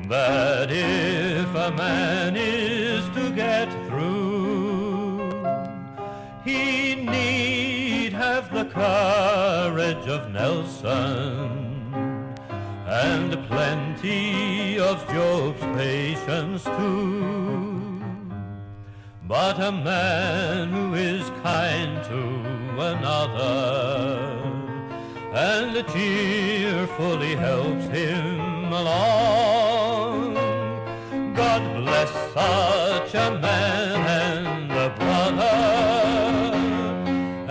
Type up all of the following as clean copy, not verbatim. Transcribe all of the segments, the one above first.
that if a man is to get through, he need have the courage of Nelson and plenty of Job's patience too. But a man who is kind to another and cheerfully helps him along, God bless such a man and a brother,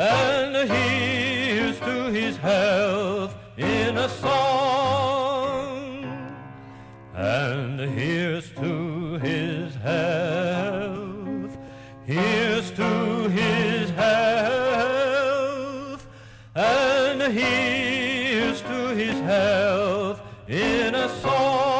and here's to his health in a song, and here's to his health, here's to his health, and here's to his health in a song.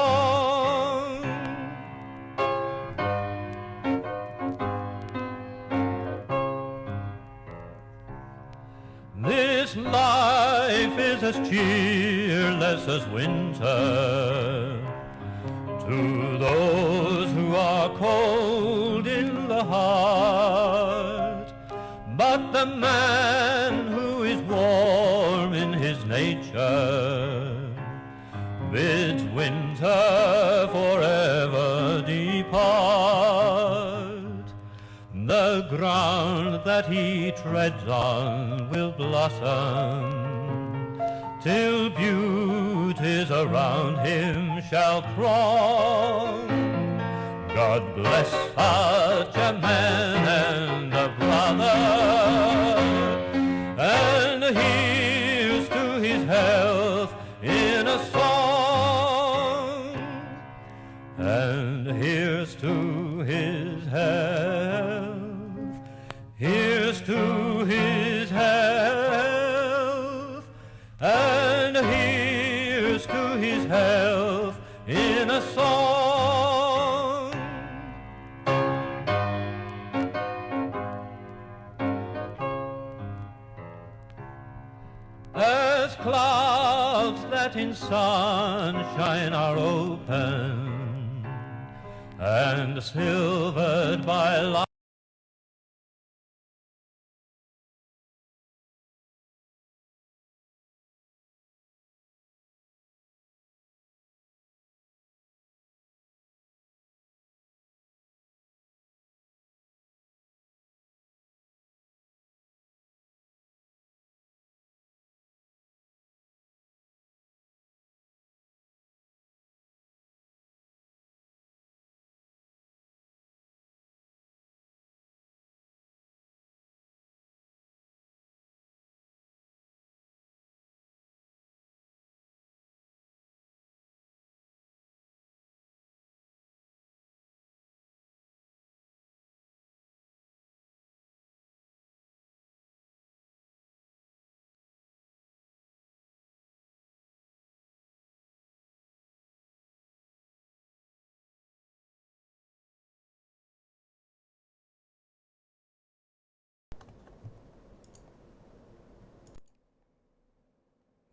This life is as cheerless as winter to those who are cold in the heart, but the man who is warm in his nature bids winter forever depart. The ground that he treads on will blossom till beauties around him shall throng. God bless such a man and a brother, and here's to his health in a song, and here's to his health, here's to his health, and here's to his health in a song. As clouds that in sunshine are open and silvered by light,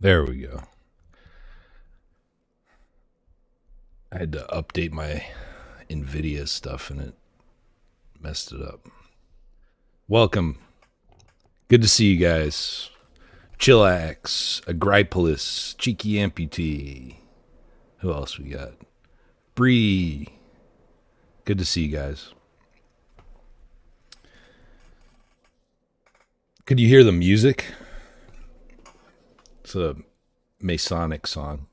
There we go. I had to update my NVIDIA stuff and it messed it up. Welcome. Good to see you guys. Chillax, Agripolis, Cheeky Amputee. Who else we got? Bree. Good to see you guys. Could you hear the music? It's a Masonic song.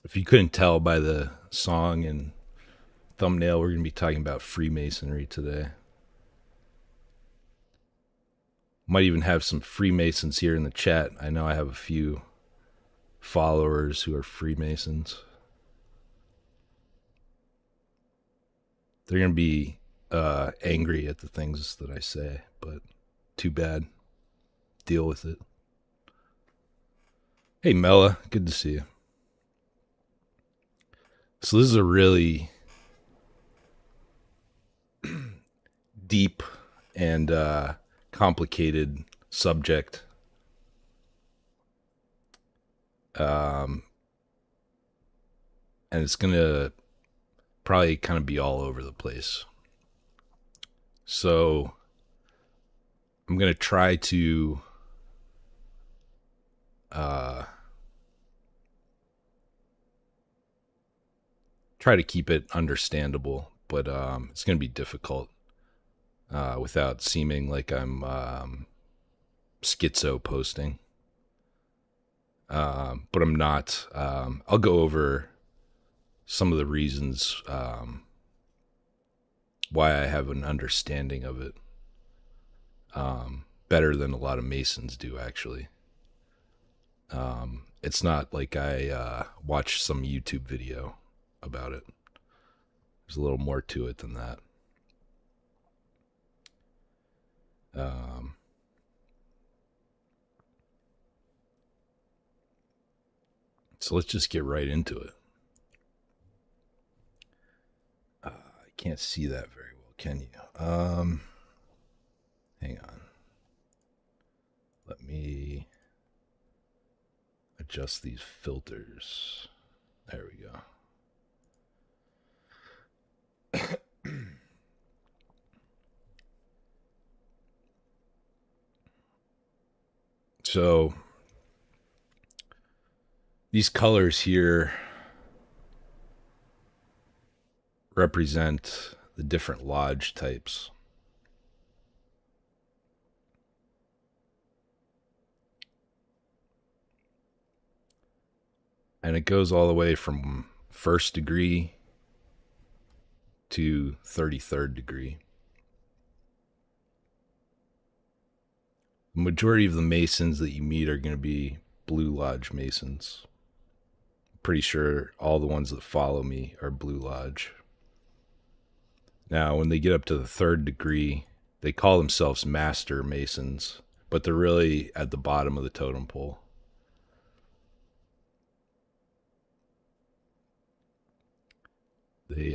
If you couldn't tell by the song and thumbnail, we're going to be talking about Freemasonry today. Might even have some Freemasons here in the chat. I know I have a few followers who are Freemasons. They're going to be angry at the things that I say, but too bad. Deal with it. Hey, Mella, good to see you. So this is a really deep and complicated subject. and it's going to probably kind of be all over the place. So I'm going to try to keep it understandable, but it's going to be difficult without seeming like I'm schizo posting. But I'm not. I'll go over some of the reasons why I have an understanding of it better than a lot of Masons do, actually. It's not like I watched some YouTube video about it. There's a little more to it than that. So let's just get right into it. I can't see that very well, can you? Hang on. Let me adjust these filters. There we go. So these colors here represent the different lodge types. And it goes all the way from 1st degree to 33rd degree. The majority of the Masons that you meet are going to be Blue Lodge Masons. Pretty sure all the ones that follow me are Blue Lodge. Now, when they get up to the 3rd degree, they call themselves Master Masons, but they're really at the bottom of the totem pole. They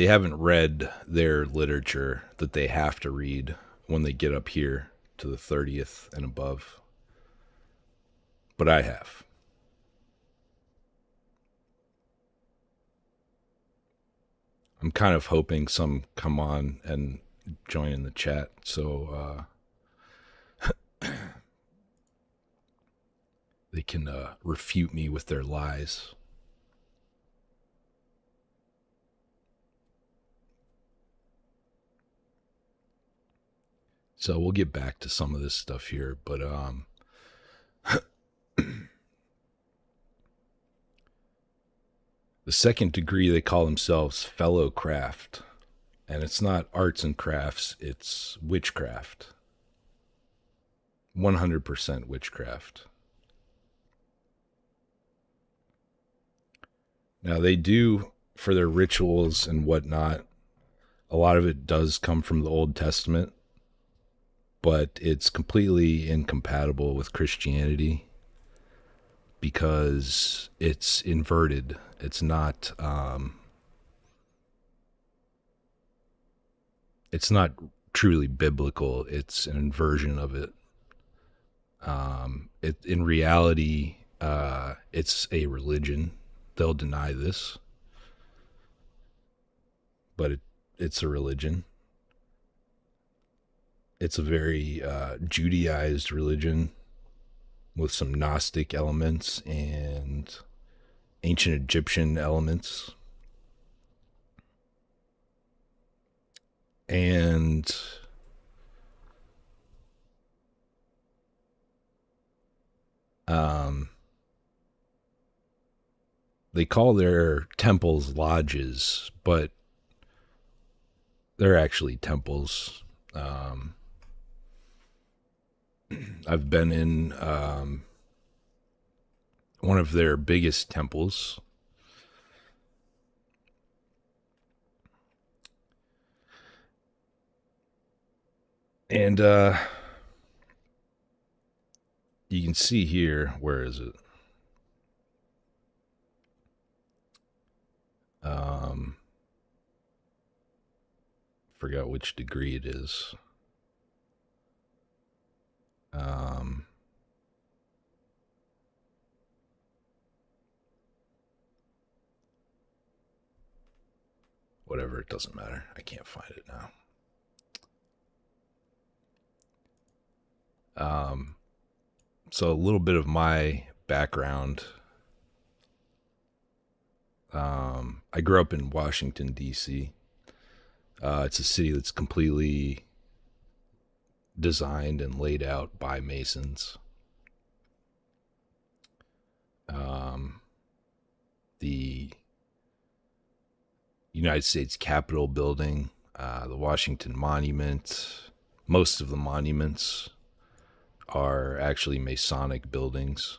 haven't read their literature that they have to read when they get up here to the 30th and above. But I have. I'm kind of hoping some come on and join in the chat, so they can refute me with their lies. So we'll get back to some of this stuff here, but the 2nd degree, they call themselves fellow craft. And it's not arts and crafts, it's witchcraft. 100% witchcraft. Now, they do, for their rituals and whatnot, a lot of it does come from the Old Testament, but it's completely incompatible with Christianity because it's inverted. It's not truly biblical. It's an inversion of it. In reality, it's a religion. They'll deny this, but it's a religion. It's a very Judaized religion with some Gnostic elements and ancient Egyptian elements. And they call their temples lodges, but they're actually temples. I've been in one of their biggest temples. And you can see here, where is it? Forgot which degree it is. whatever, it doesn't matter. I can't find it now. So a little bit of my background. I grew up in Washington, D.C. It's a city that's completely designed and laid out by Masons. The United States Capitol building, the Washington Monument, most of the monuments are actually Masonic buildings.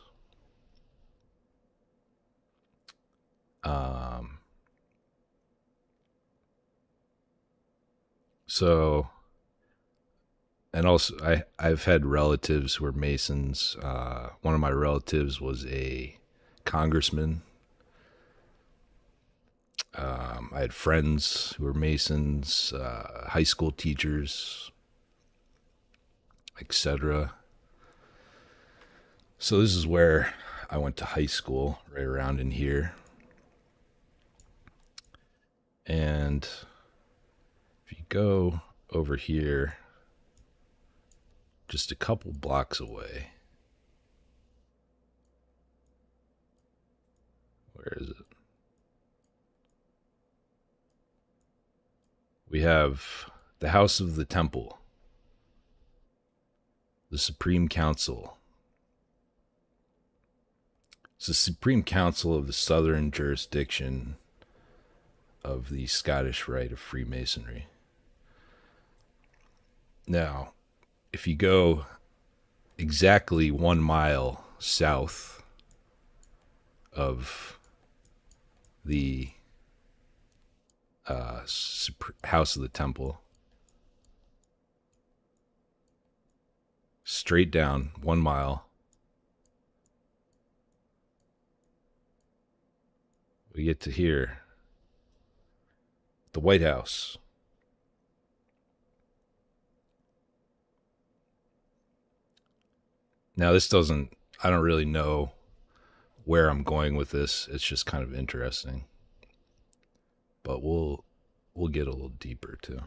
So, and also I've had relatives who are Masons. One of my relatives was a congressman. I had friends who were Masons, high school teachers, etc. So this is where I went to high school, right around in here. And if you go over here, just a couple blocks away, where is it? We have the House of the Temple, the Supreme Council. It's the Supreme Council of the Southern Jurisdiction of the Scottish Rite of Freemasonry. Now, if you go exactly 1 mile south of the House of the Temple, straight down 1 mile, we get to here, the White House. Now, I don't really know where I'm going with this. It's just kind of interesting. But we'll get a little deeper too.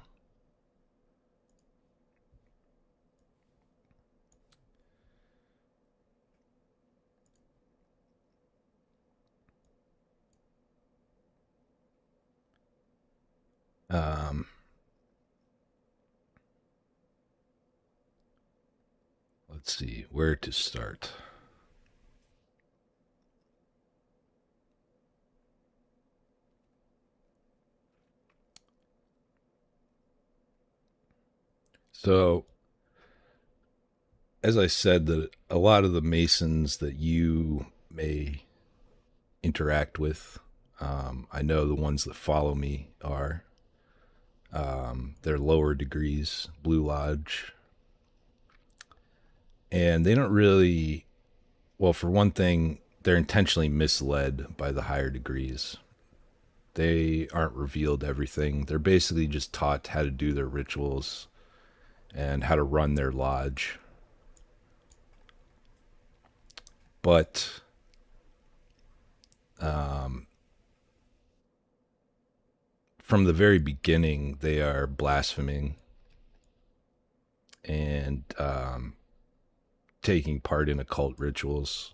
Let's see where to start. So, as I said, that a lot of the Masons that you may interact with, I know the ones that follow me are. They're lower degrees, Blue Lodge. And they don't really, well, for one thing, they're intentionally misled by the higher degrees. They aren't revealed everything. They're basically just taught how to do their rituals and how to run their lodge. But from the very beginning, they are blaspheming and taking part in occult rituals.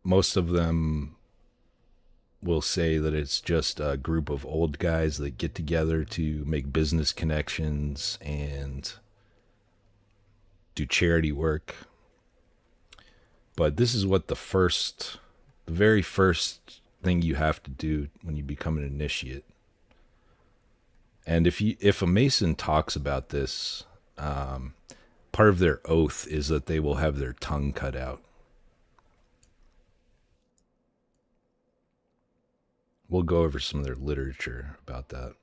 Most of them will say that it's just a group of old guys that get together to make business connections and do charity work. But this is what the very first thing you have to do when you become an initiate. And if a Mason talks about this, part of their oath is that they will have their tongue cut out. We'll go over some of their literature about that.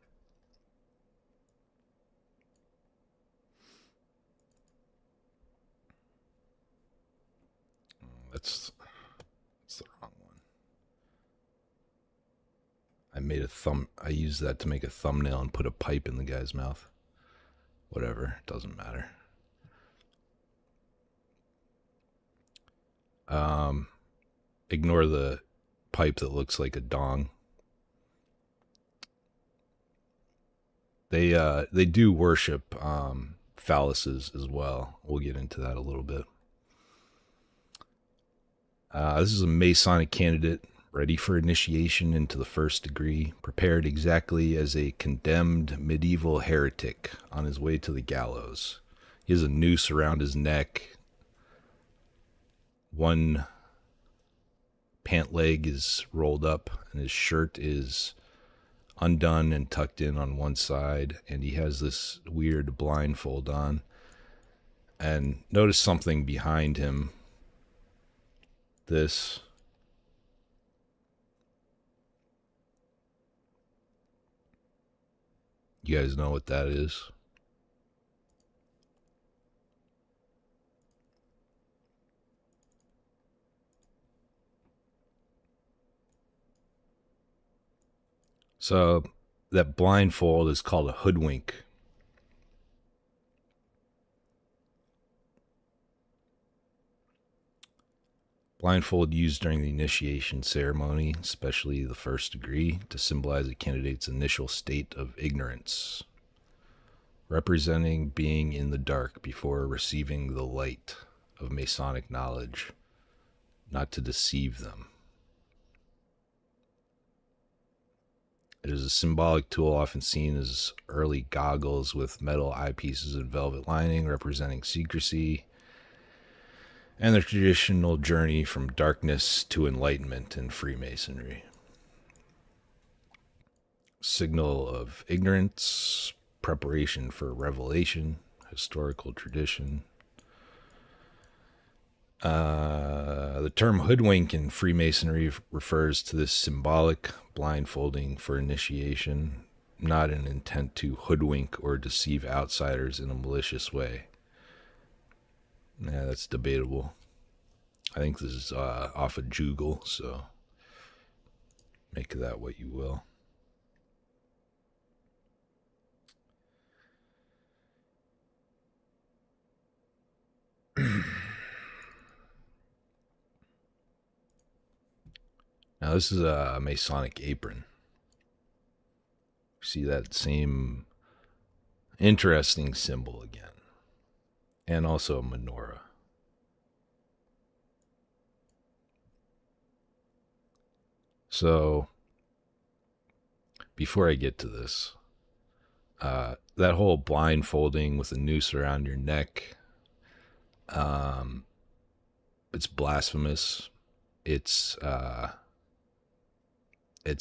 That's the wrong one. I used that to make a thumbnail and put a pipe in the guy's mouth. Whatever, doesn't matter. Ignore the pipe that looks like a dong. They do worship phalluses as well. We'll get into that a little bit. This is a Masonic candidate ready for initiation into the first degree, prepared exactly as a condemned medieval heretic on his way to the gallows. He has a noose around his neck. One pant leg is rolled up, and his shirt is undone and tucked in on one side, and he has this weird blindfold on. And notice something behind him. This. You guys know what that is? So that blindfold is called a hoodwink. Blindfold used during the initiation ceremony, especially the first degree, to symbolize a candidate's initial state of ignorance, representing being in the dark before receiving the light of Masonic knowledge, not to deceive them. It is a symbolic tool often seen as early goggles with metal eyepieces and velvet lining, representing secrecy and the traditional journey from darkness to enlightenment in Freemasonry. Signal of ignorance, preparation for revelation, historical tradition. The term hoodwink in Freemasonry refers to this symbolic blindfolding for initiation, not an intent to hoodwink or deceive outsiders in a malicious way. Yeah, that's debatable. I think this is off of Jugal, so make of that what you will. Now this is a Masonic apron. See that same interesting symbol again. And also a menorah. So, before I get to this, that whole blindfolding with a noose around your neck, it's blasphemous. It's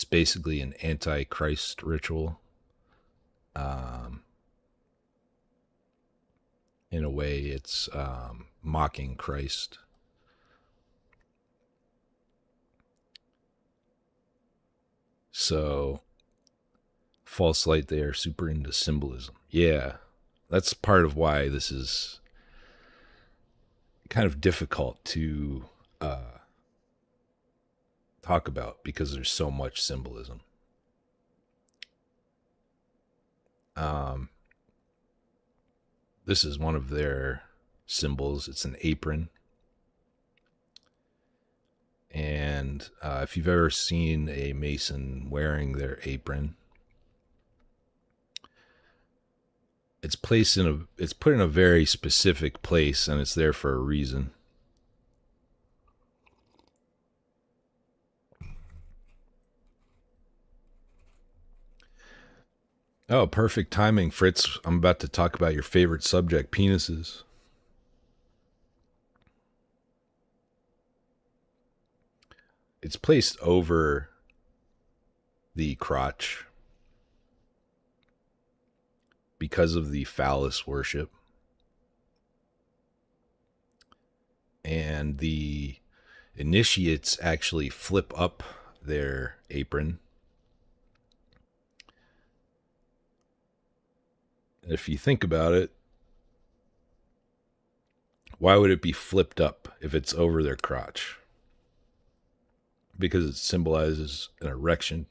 basically an anti-Christ ritual. In a way, it's mocking Christ. So, false light there, super into symbolism. Yeah, that's part of why this is kind of difficult to talk about, because there's so much symbolism. This is one of their symbols. It's an apron. And if you've ever seen a Mason wearing their apron, it's put in a very specific place, and it's there for a reason. Oh, perfect timing, Fritz. I'm about to talk about your favorite subject, penises. It's placed over the crotch because of the phallus worship. And the initiates actually flip up their apron. And if you think about it, why would it be flipped up if it's over their crotch? Because it symbolizes an erection.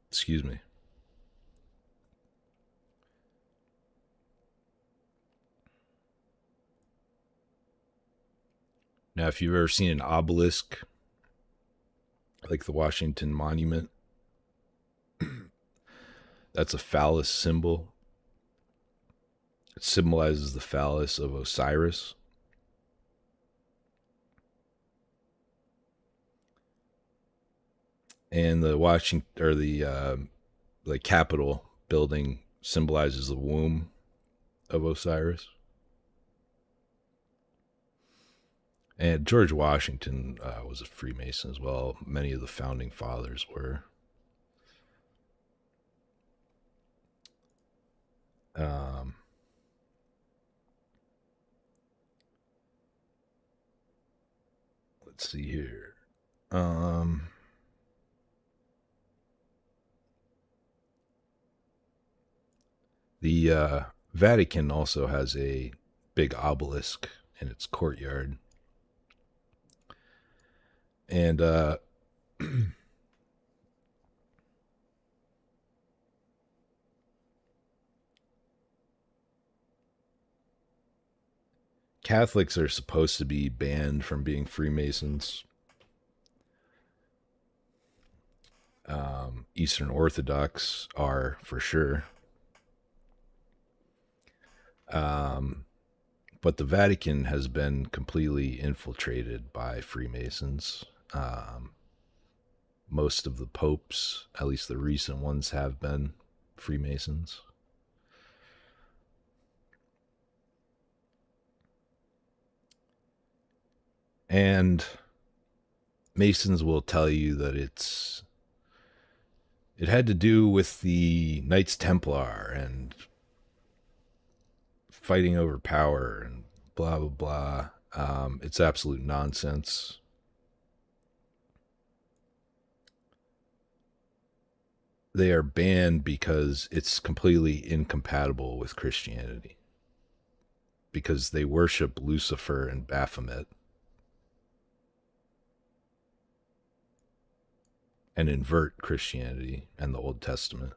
Excuse me. Now, if you've ever seen an obelisk, like the Washington Monument. That's a phallus symbol. It symbolizes the phallus of Osiris. And the Washington or the Capitol building symbolizes the womb of Osiris. And George Washington was a Freemason as well. Many of the founding fathers were. Let's see here. The Vatican also has a big obelisk in its courtyard. And Catholics are supposed to be banned from being Freemasons. Eastern Orthodox are for sure. But the Vatican has been completely infiltrated by Freemasons. Most of the popes, at least the recent ones, have been Freemasons. And Masons will tell you that it had to do with the Knights Templar and fighting over power and blah blah blah. It's absolute nonsense. They are banned because it's completely incompatible with Christianity, because they worship Lucifer and Baphomet and invert Christianity and the Old Testament.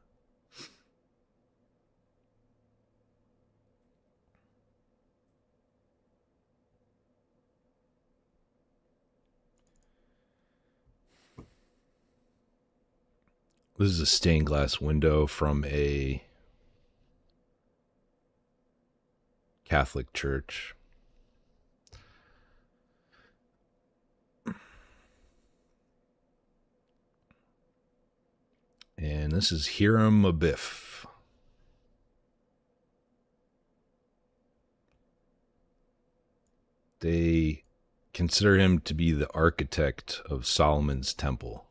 This is a stained glass window from a Catholic church. And this is Hiram Abiff. They consider him to be the architect of Solomon's temple,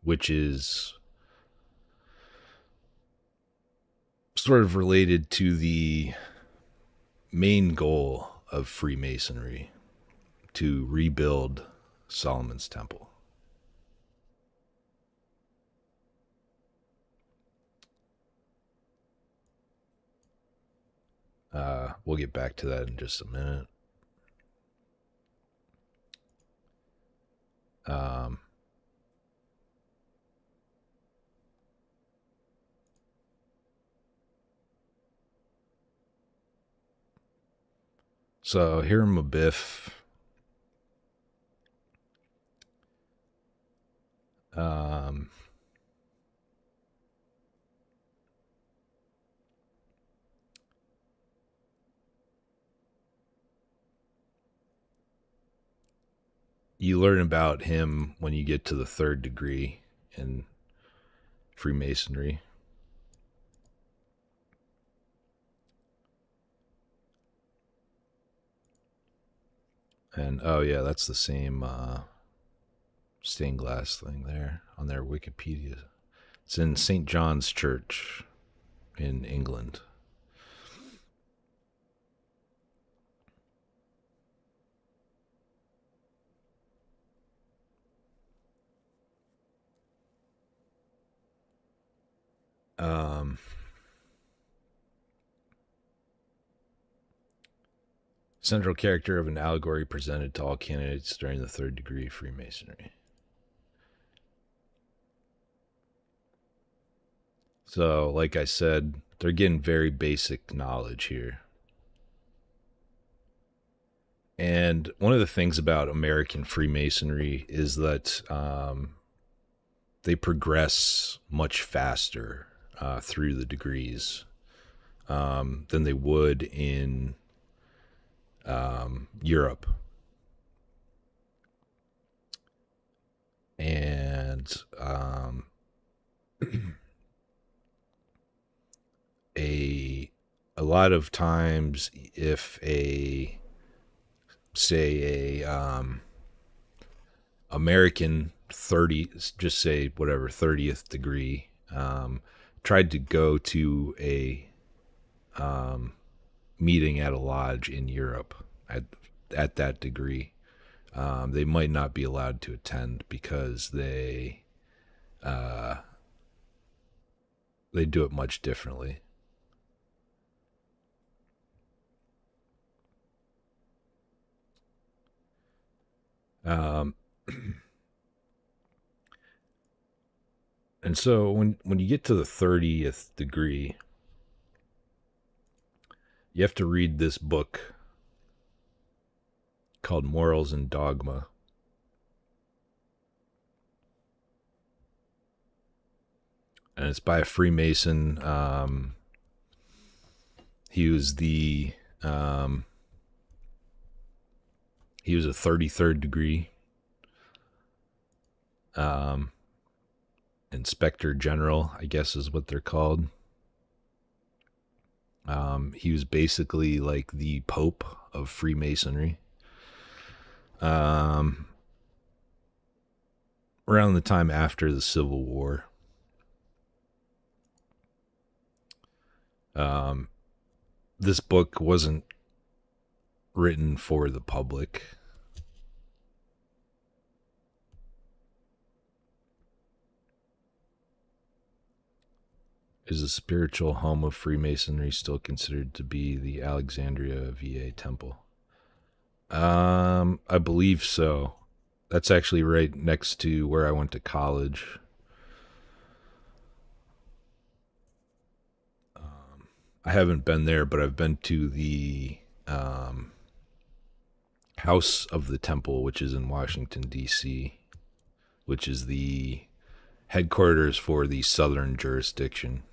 which is sort of related to the main goal of Freemasonry, to rebuild Solomon's temple. We'll get back to that in just a minute. So Hiram Abiff, you learn about him when you get to the third degree in Freemasonry. And oh yeah, that's the same stained glass thing there on their Wikipedia. It's in St. John's Church in England. Central character of an allegory presented to all candidates during the third degree Freemasonry. So, like I said, they're getting very basic knowledge here. And one of the things about American Freemasonry is that they progress much faster through the degrees than they would in Europe. And a lot of times, if a American 30, just say whatever 30th degree, tried to go to a meeting at a lodge in Europe at that degree, they might not be allowed to attend because they do it much differently. And so when you get to the 30th degree, you have to read this book called Morals and Dogma. And it's by a Freemason. He was a 33rd degree inspector general, I guess is what they're called. He was basically like the Pope of Freemasonry. Around the time after the Civil War. This book wasn't written for the public. Is the spiritual home of Freemasonry still considered to be the Alexandria VA Temple? I believe so. That's actually right next to where I went to college. I haven't been there, but I've been to the House of the Temple, which is in Washington, D.C., which is the headquarters for the Southern jurisdiction.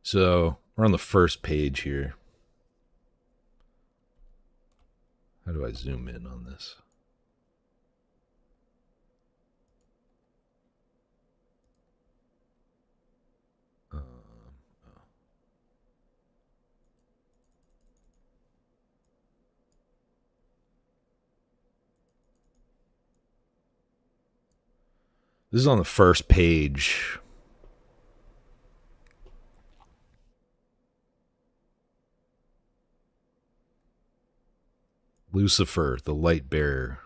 So we're on the first page here. How do I zoom in on this? This is on the first page. Lucifer, the light bearer.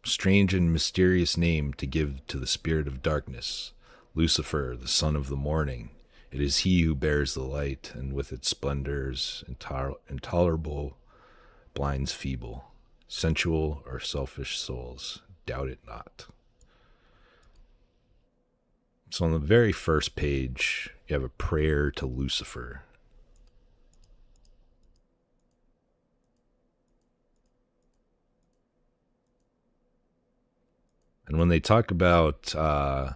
Strange and mysterious name to give to the spirit of darkness. Lucifer, the son of the morning. It is he who bears the light, and with its splendors intolerable blinds feeble, sensual or selfish souls. Doubt it not. So on the very first page, you have a prayer to Lucifer. And when they talk about the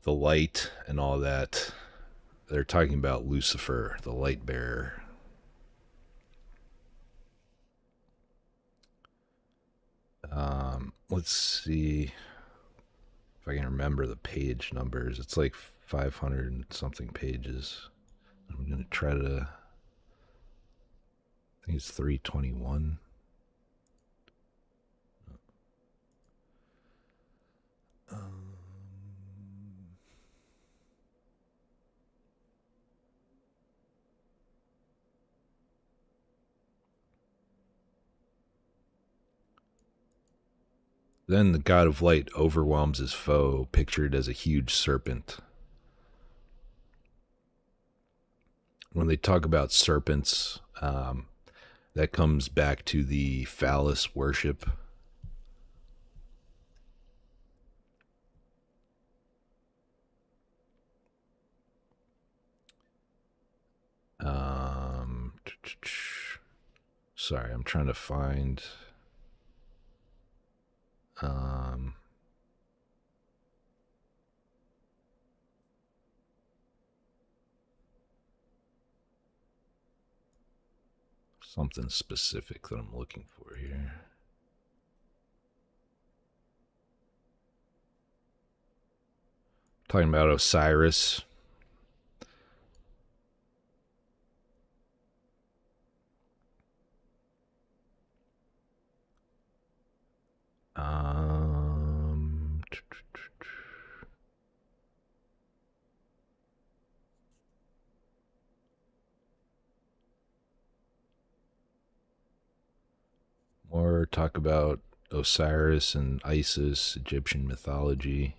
light and all that, they're talking about Lucifer, the light bearer. Let's see if I can remember the page numbers. It's like 500 and something pages. I'm going to try to, I think it's 321. Then the god of light overwhelms his foe, pictured as a huge serpent. When they talk about serpents, that comes back to the phallus worship. Sorry, I'm trying to find um something specific that I'm looking for here. Talking about Osiris. Um, More talk about Osiris and Isis, Egyptian mythology.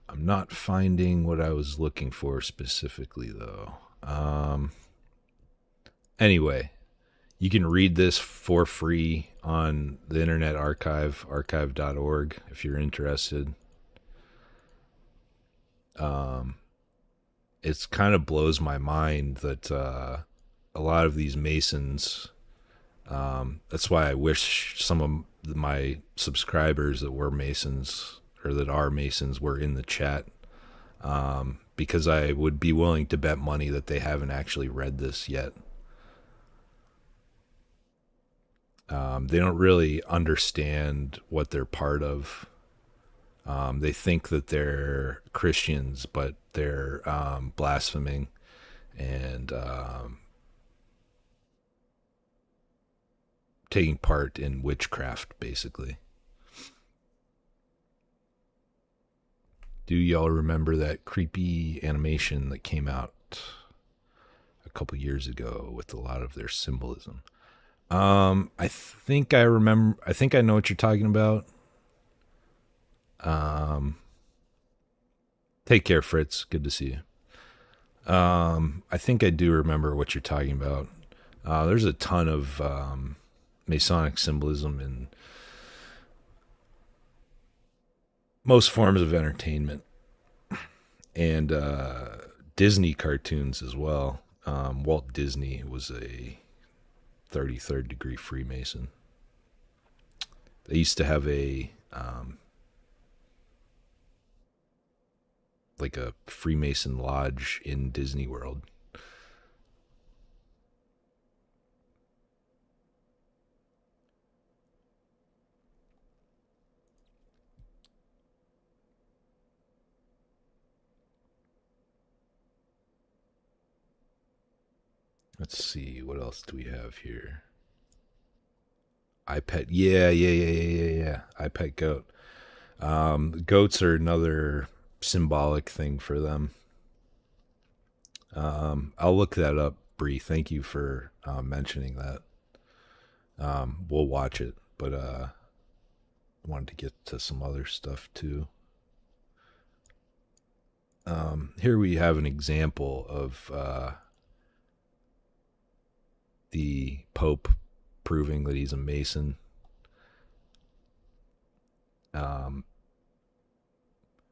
I'm not finding what I was looking for specifically, though. Anyway, you can read this for free on the Internet Archive, archive.org, if you're interested. It kind of blows my mind that a lot of these Masons, that's why I wish some of my subscribers that were Masons or that are Masons were in the chat, because I would be willing to bet money that they haven't actually read this yet. They don't really understand what they're part of. They think that they're Christians, but they're blaspheming and taking part in witchcraft, basically. Do y'all remember that creepy animation that came out a couple years ago with a lot of their symbolism? I think I remember. I think I know what you're talking about. Take care, Fritz. Good to see you. I think I do remember what you're talking about. There's a ton of Masonic symbolism in most forms of entertainment and Disney cartoons as well. Walt Disney was a 33rd degree Freemason. They used to have a like a Freemason lodge in Disney World. Let's see, what else do we have here? iPet, yeah. iPet goat. Goats are another symbolic thing for them. I'll look that up, Bree. Thank you for mentioning that. We'll watch it, but I wanted to get to some other stuff too. Here we have an example of the Pope proving that he's a Mason.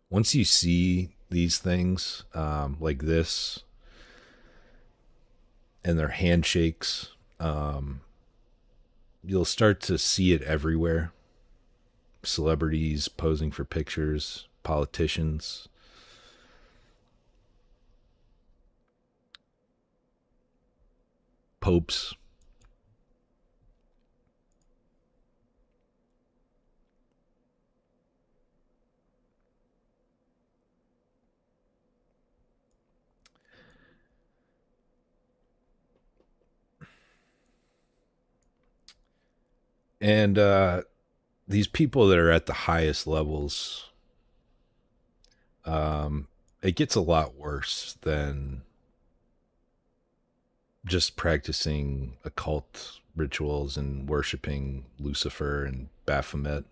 Once you see these things like this and their handshakes, you'll start to see it everywhere. Celebrities posing for pictures, politicians. Popes. And these people that are at the highest levels, it gets a lot worse than just practicing occult rituals and worshiping Lucifer and Baphomet.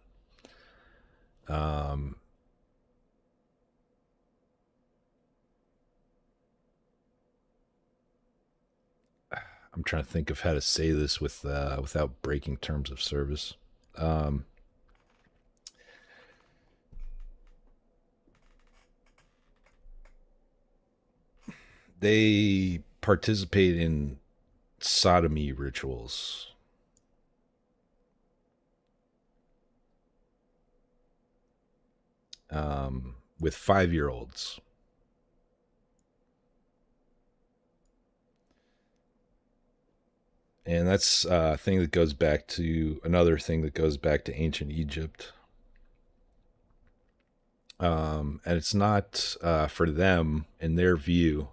I'm trying to think of how to say this without breaking terms of service. They participate in sodomy rituals. With 5-year-olds. And that's a thing that goes back to another thing that goes back to ancient Egypt. And it's not for them, in their view,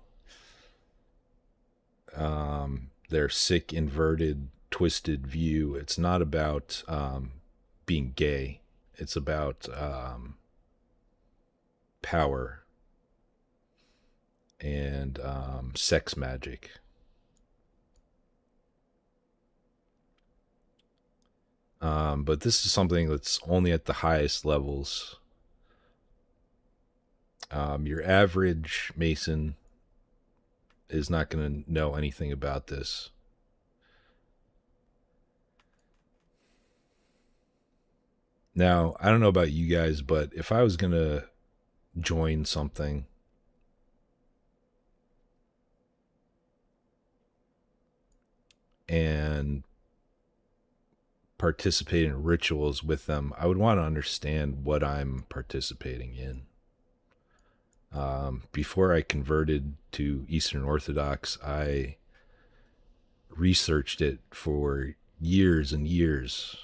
their sick, inverted, twisted view. It's not about being gay. It's about power and sex magic. But this is something that's only at the highest levels. Your average Mason is not going to know anything about this. Now, I don't know about you guys, but if I was going to join something, and participate in rituals with them, I would want to understand what I'm participating in. Before I converted to Eastern Orthodox, I researched it for years and years.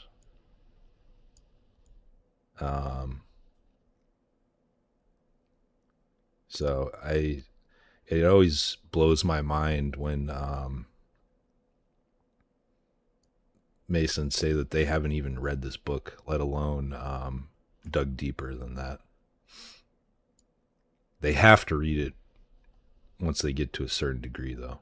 So it always blows my mind when Masons say that they haven't even read this book, let alone dug deeper than that. They have to read it once they get to a certain degree, though.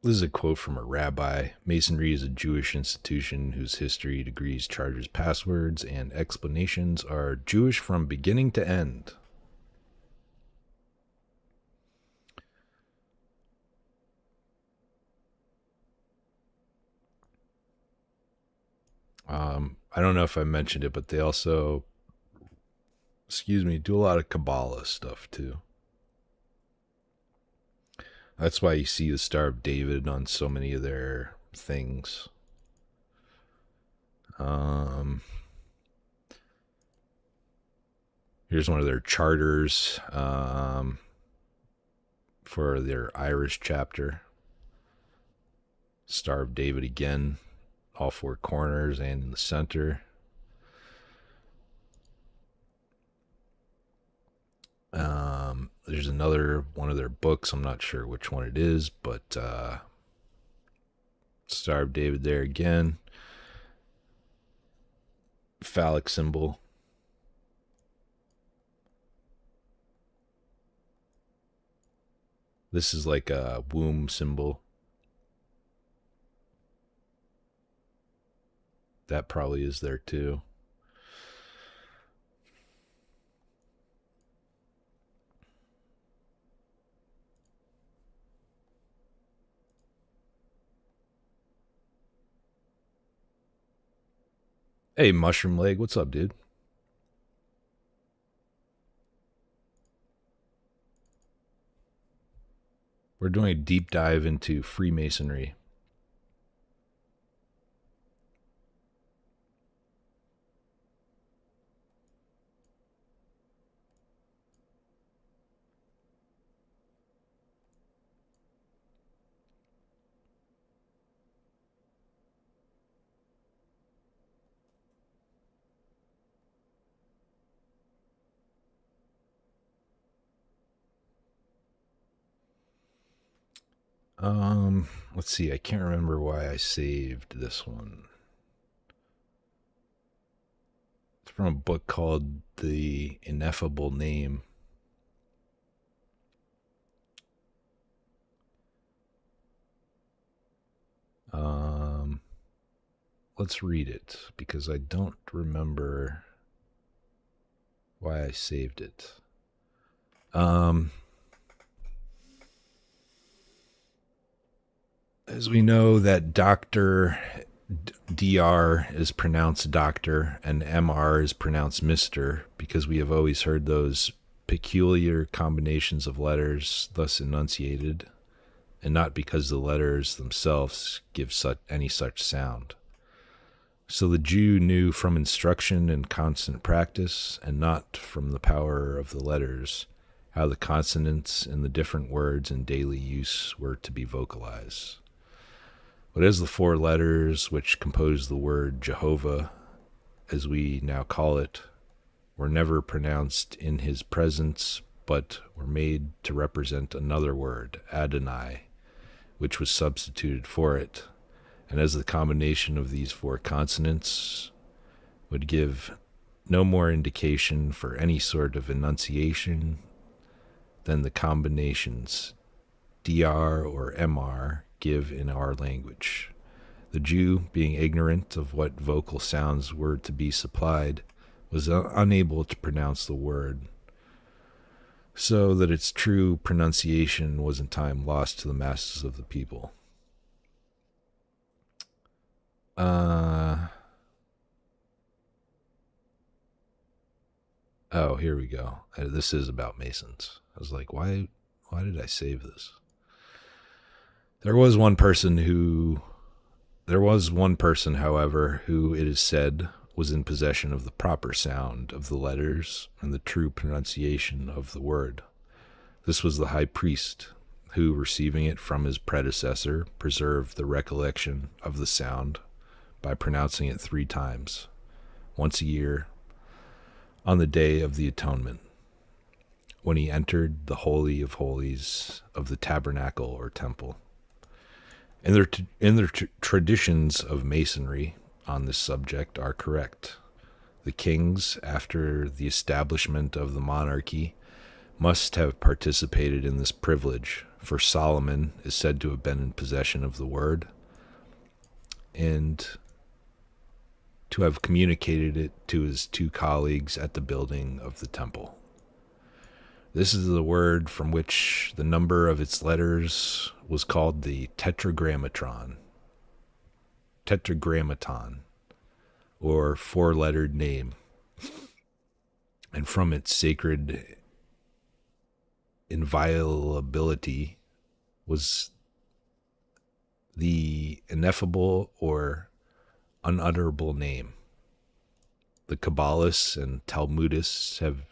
This is a quote from a rabbi. Masonry is a Jewish institution whose history, degrees, charters, passwords, and explanations are Jewish from beginning to end. I don't know if I mentioned it, but they also, do a lot of Kabbalah stuff too. That's why you see the Star of David on so many of their things. Here's one of their charters for their Irish chapter. Star of David again, all four corners and in the center. There's another one of their books. I'm not sure which one it is, but Star of David there again. Phallic symbol. This is like a womb symbol. That probably is there too. Hey, Mushroom Leg, what's up, dude? We're doing a deep dive into Freemasonry. Let's see. I can't remember why I saved this one. It's from a book called The Ineffable Name. Let's read it because I don't remember why I saved it. As we know, that Dr. DR is pronounced doctor and MR is pronounced Mr. because we have always heard those peculiar combinations of letters thus enunciated, and not because the letters themselves give any such sound. So the Jew knew from instruction and constant practice, and not from the power of the letters, how the consonants in the different words in daily use were to be vocalized. But as the 4 letters which compose the word Jehovah, as we now call it, were never pronounced in his presence, but were made to represent another word, Adonai, which was substituted for it, and as the combination of these 4 consonants would give no more indication for any sort of enunciation than the combinations DR or MR give in our language. The Jew, being ignorant of what vocal sounds were to be supplied, was unable to pronounce the word, so that its true pronunciation was in time lost to the masses of the people. Oh, here we go. This is about Masons. I was like, why did I save this? There was one person, however, who it is said was in possession of the proper sound of the letters and the true pronunciation of the word. This was the high priest, who, receiving it from his predecessor, preserved the recollection of the sound by pronouncing it 3 times, once a year, on the Day of the Atonement, when he entered the Holy of Holies of the tabernacle or temple. In their traditions of Masonry on this subject are correct. The kings, after the establishment of the monarchy, must have participated in this privilege, for Solomon is said to have been in possession of the word, and to have communicated it to his 2 colleagues at the building of the temple. This is the word from which the number of its letters was called the tetragrammaton, or 4-lettered name, and from its sacred inviolability was the ineffable or unutterable name. The Kabbalists and Talmudists have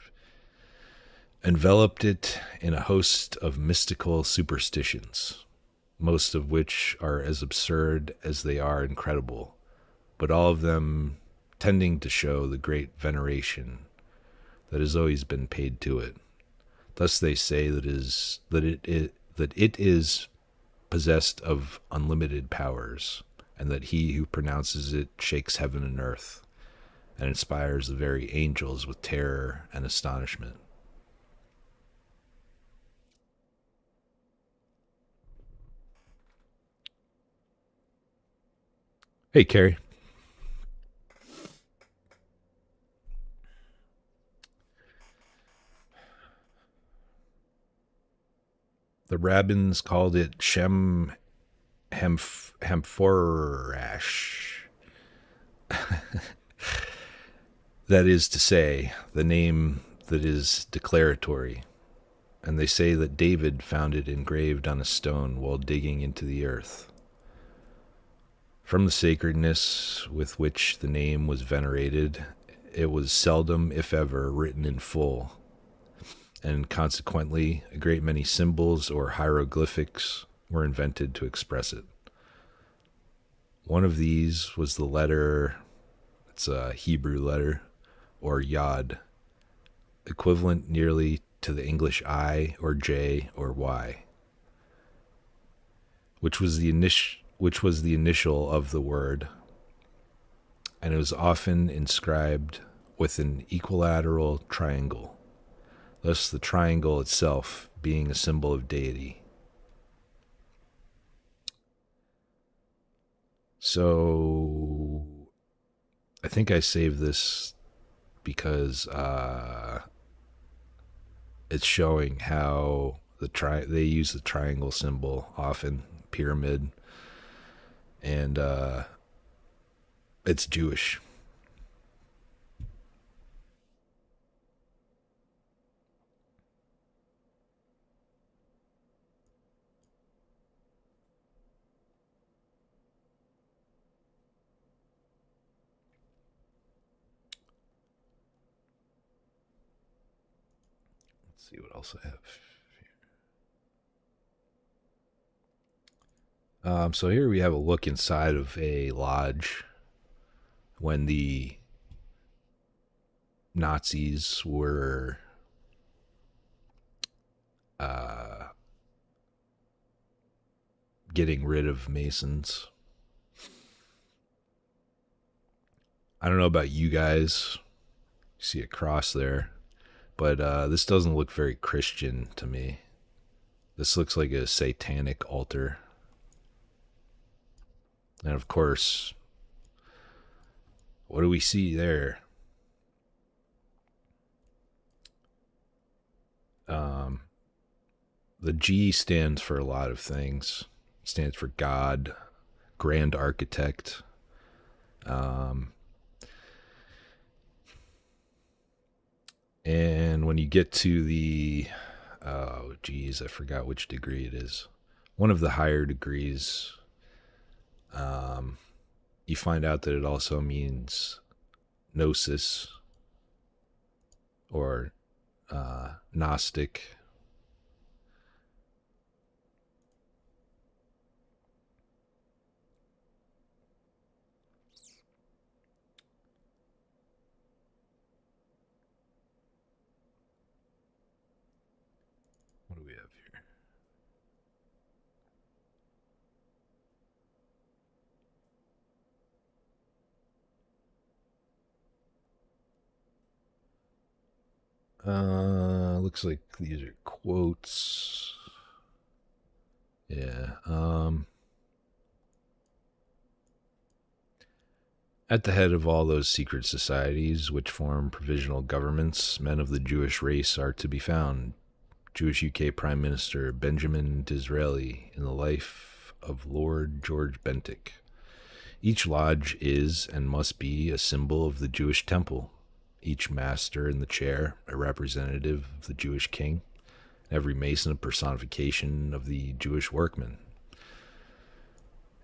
enveloped it in a host of mystical superstitions, most of which are as absurd as they are incredible, but all of them tending to show the great veneration that has always been paid to it. Thus they say that it is possessed of unlimited powers, and that he who pronounces it shakes heaven and earth, and inspires the very angels with terror and astonishment. Hey, Carrie. The rabbins called it Shem Hamphorash. That is to say, the name that is declaratory. And they say that David found it engraved on a stone while digging into the earth. From the sacredness with which the name was venerated, it was seldom, if ever, written in full, and consequently a great many symbols or hieroglyphics were invented to express it. One of these was the letter, it's a Hebrew letter, or Yod, equivalent nearly to the English I or J or Y, which was the initial of the word, and it was often inscribed with an equilateral triangle, thus the triangle itself being a symbol of deity. So I think I saved this because it's showing how they use the triangle symbol often, pyramid, and it's Jewish. see what else I have. So here we have a look inside of a lodge when the Nazis were getting rid of Masons. I don't know about you guys. You see a cross there. But this doesn't look very Christian to me. This looks like a satanic altar. And of course, what do we see there? The G stands for a lot of things. It stands for God, Grand Architect. And when you get to the, I forgot which degree it is. One of the higher degrees, you find out that it also means gnosis or Gnostic. What do we have here? Looks like these are quotes. Yeah. At the head of all those secret societies which form provisional governments, men of the Jewish race are to be found. Jewish UK Prime Minister Benjamin Disraeli in the life of Lord George Bentinck. Each lodge is and must be a symbol of the Jewish temple. Each master in the chair a representative of the Jewish king. Every mason a personification of the Jewish workman.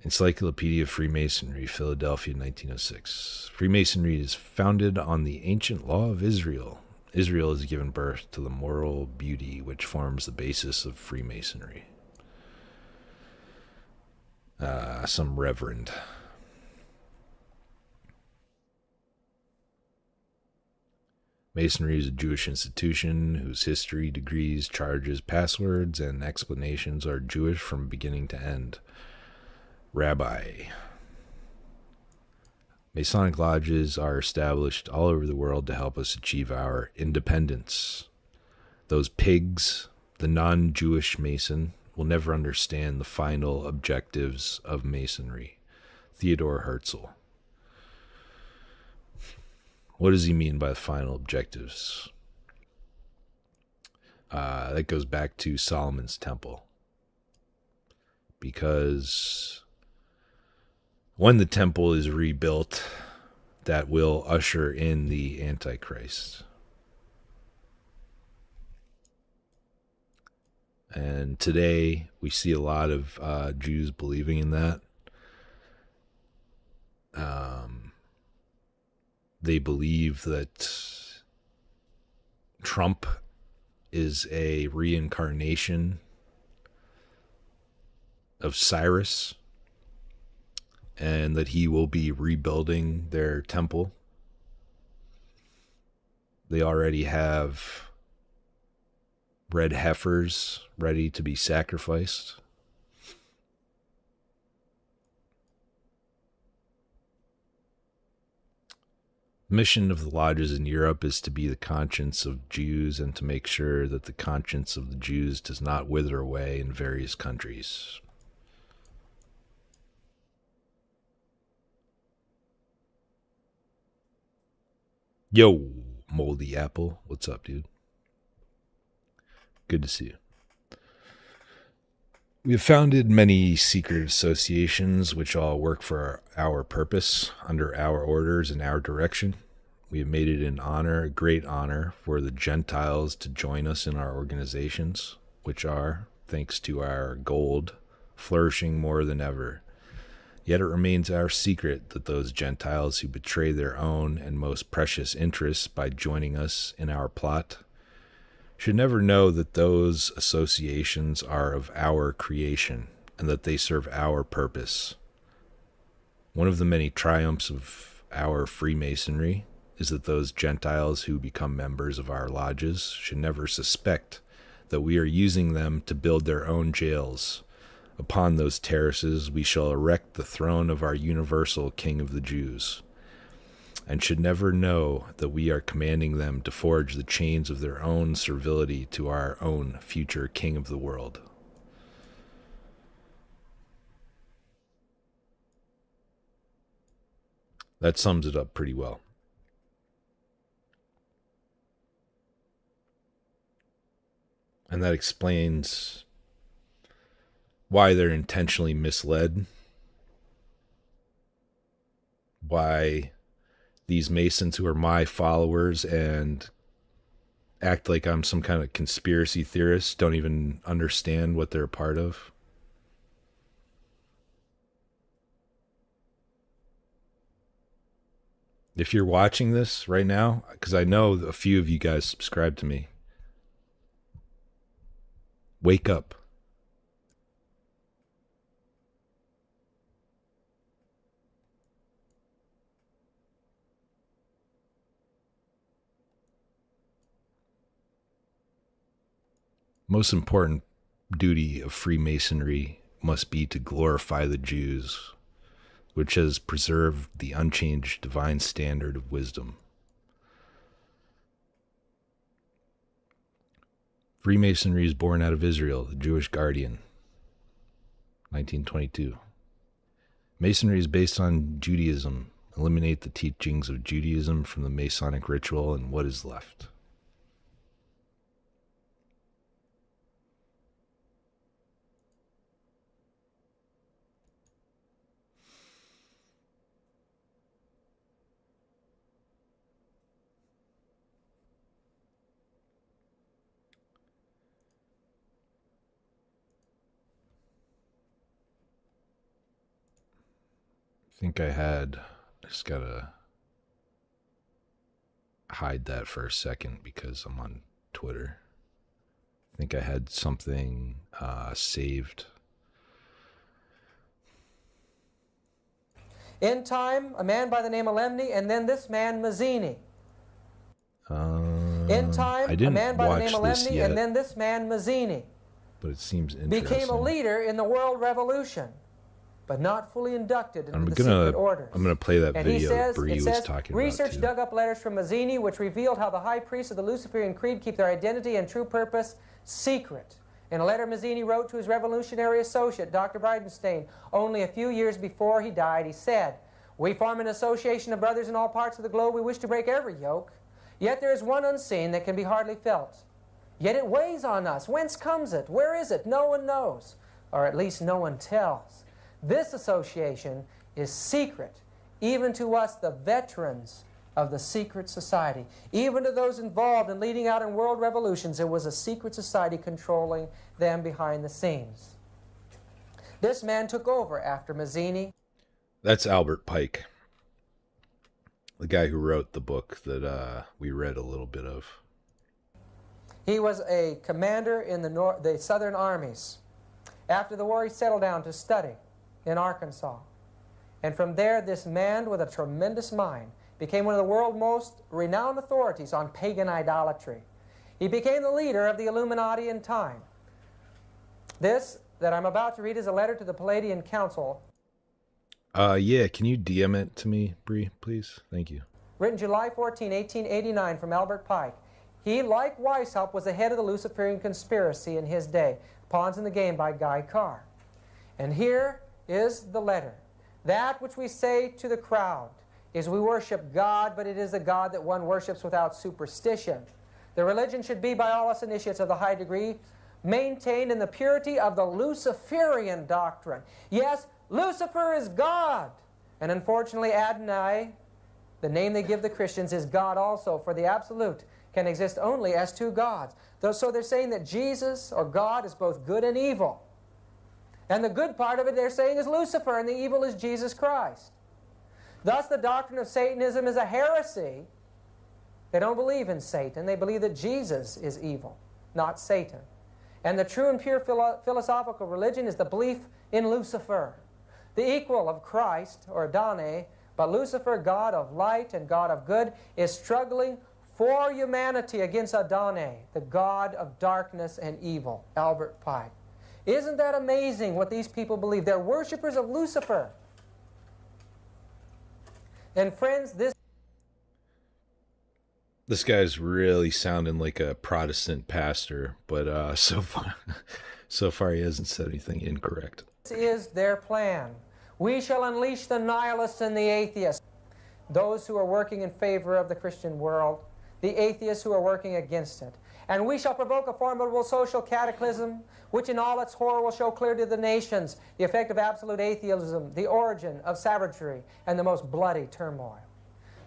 Encyclopedia of Freemasonry, Philadelphia, 1906. Freemasonry is founded on the ancient law of Israel. Israel has given birth to the moral beauty which forms the basis of Freemasonry. Some reverend. Masonry is a Jewish institution whose history, degrees, charges, passwords, and explanations are Jewish from beginning to end. Rabbi. Masonic lodges are established all over the world to help us achieve our independence. Those pigs, the non-Jewish Mason, will never understand the final objectives of Masonry. Theodore Herzl. What does he mean by the final objectives? That goes back to Solomon's Temple. Because when the temple is rebuilt, that will usher in the Antichrist. And today we see a lot of Jews believing in that. They believe that Trump is a reincarnation of Cyrus and that he will be rebuilding their temple. They already have red heifers ready to be sacrificed. The mission of the lodges in Europe is to be the conscience of Jews and to make sure that the conscience of the Jews does not wither away in various countries. Yo, Moldy Apple. What's up, dude? Good to see you. We have founded many secret associations which all work for our purpose, under our orders and our direction. We have made it an honor, a great honor, for the Gentiles to join us in our organizations, which are, thanks to our gold, flourishing more than ever. Yet it remains our secret that those Gentiles who betray their own and most precious interests by joining us in our plot should never know that those associations are of our creation and that they serve our purpose. One of the many triumphs of our Freemasonry is that those Gentiles who become members of our lodges should never suspect that we are using them to build their own jails. Upon those terraces we shall erect the throne of our universal King of the Jews, and should never know that we are commanding them to forge the chains of their own servility to our own future King of the world. That sums it up pretty well. And that explains why they're intentionally misled, why these Masons who are my followers and act like I'm some kind of conspiracy theorist don't even understand what they're a part of. If you're watching this right now, because I know a few of you guys subscribe to me, wake up. Most important duty of Freemasonry must be to glorify the Jews, which has preserved the unchanged divine standard of wisdom. Freemasonry is born out of Israel, the Jewish Guardian, 1922. Masonry is based on Judaism. Eliminate the teachings of Judaism from the Masonic ritual, and what is left? I just gotta hide that for a second because I'm on Twitter. I think I had something saved. In time, a man by the name of Lemny, and then this man, Mazzini. In time, a man by the name of Lemny, and then this man, Mazzini. But it seems interesting. Became a leader in the World Revolution, but not fully inducted into the secret orders. I'm going to play that video that Bree was talking about. Research dug up letters from Mazzini which revealed how the high priests of the Luciferian Creed keep their identity and true purpose secret. In a letter Mazzini wrote to his revolutionary associate, Dr. Bridenstine, only a few years before he died, he said, "We form an association of brothers in all parts of the globe. We wish to break every yoke. Yet there is one unseen that can be hardly felt. Yet it weighs on us. Whence comes it? Where is it? No one knows, or at least no one tells. This association is secret, even to us, the veterans of the secret society. Even to those involved in leading out in world revolutions, it was a secret society controlling them behind the scenes." This man took over after Mazzini. That's Albert Pike, the guy who wrote the book that we read a little bit of. He was a commander in the Southern armies. After the war, he settled down to study in Arkansas. And from there, this man with a tremendous mind became one of the world's most renowned authorities on pagan idolatry. He became the leader of the Illuminati in time. This that I'm about to read is a letter to the Palladian Council. Yeah, can you DM it to me, Bree, please? Thank you. Written July 14, 1889 from Albert Pike. He, like Weishaupt, was the head of the Luciferian conspiracy in his day. Pawns in the Game by Guy Carr. And here is the letter. That which we say to the crowd is we worship God, but it is a God that one worships without superstition. The religion should be, by all us initiates of the high degree, maintained in the purity of the Luciferian doctrine. Yes, Lucifer is God. And unfortunately, Adonai, the name they give the Christians, is God also, for the absolute can exist only as two gods. So they're saying that Jesus, or God, is both good and evil. And the good part of it, they're saying, is Lucifer, and the evil is Jesus Christ. Thus, the doctrine of Satanism is a heresy. They don't believe in Satan. They believe that Jesus is evil. not Satan. And the true and pure philosophical religion is the belief in Lucifer, the equal of Christ, or Adonai, but Lucifer, God of light and God of good, is struggling for humanity against Adonai, the God of darkness and evil, Albert Pike. Isn't that amazing what these people believe? They're worshipers of Lucifer. And friends, this guy's really sounding like a Protestant pastor, but so far he hasn't said anything incorrect. this is their plan. We shall unleash the nihilists and the atheists, those who are working in favor of the Christian world, the atheists who are working against it. And we shall provoke a formidable social cataclysm, which in all its horror will show clear to the nations the effect of absolute atheism, the origin of savagery, and the most bloody turmoil.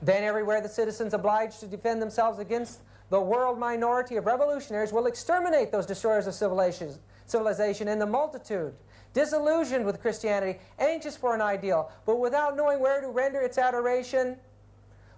Then everywhere the citizens obliged to defend themselves against the world minority of revolutionaries will exterminate those destroyers of civilization in the multitude, disillusioned with Christianity, anxious for an ideal, but without knowing where to render its adoration,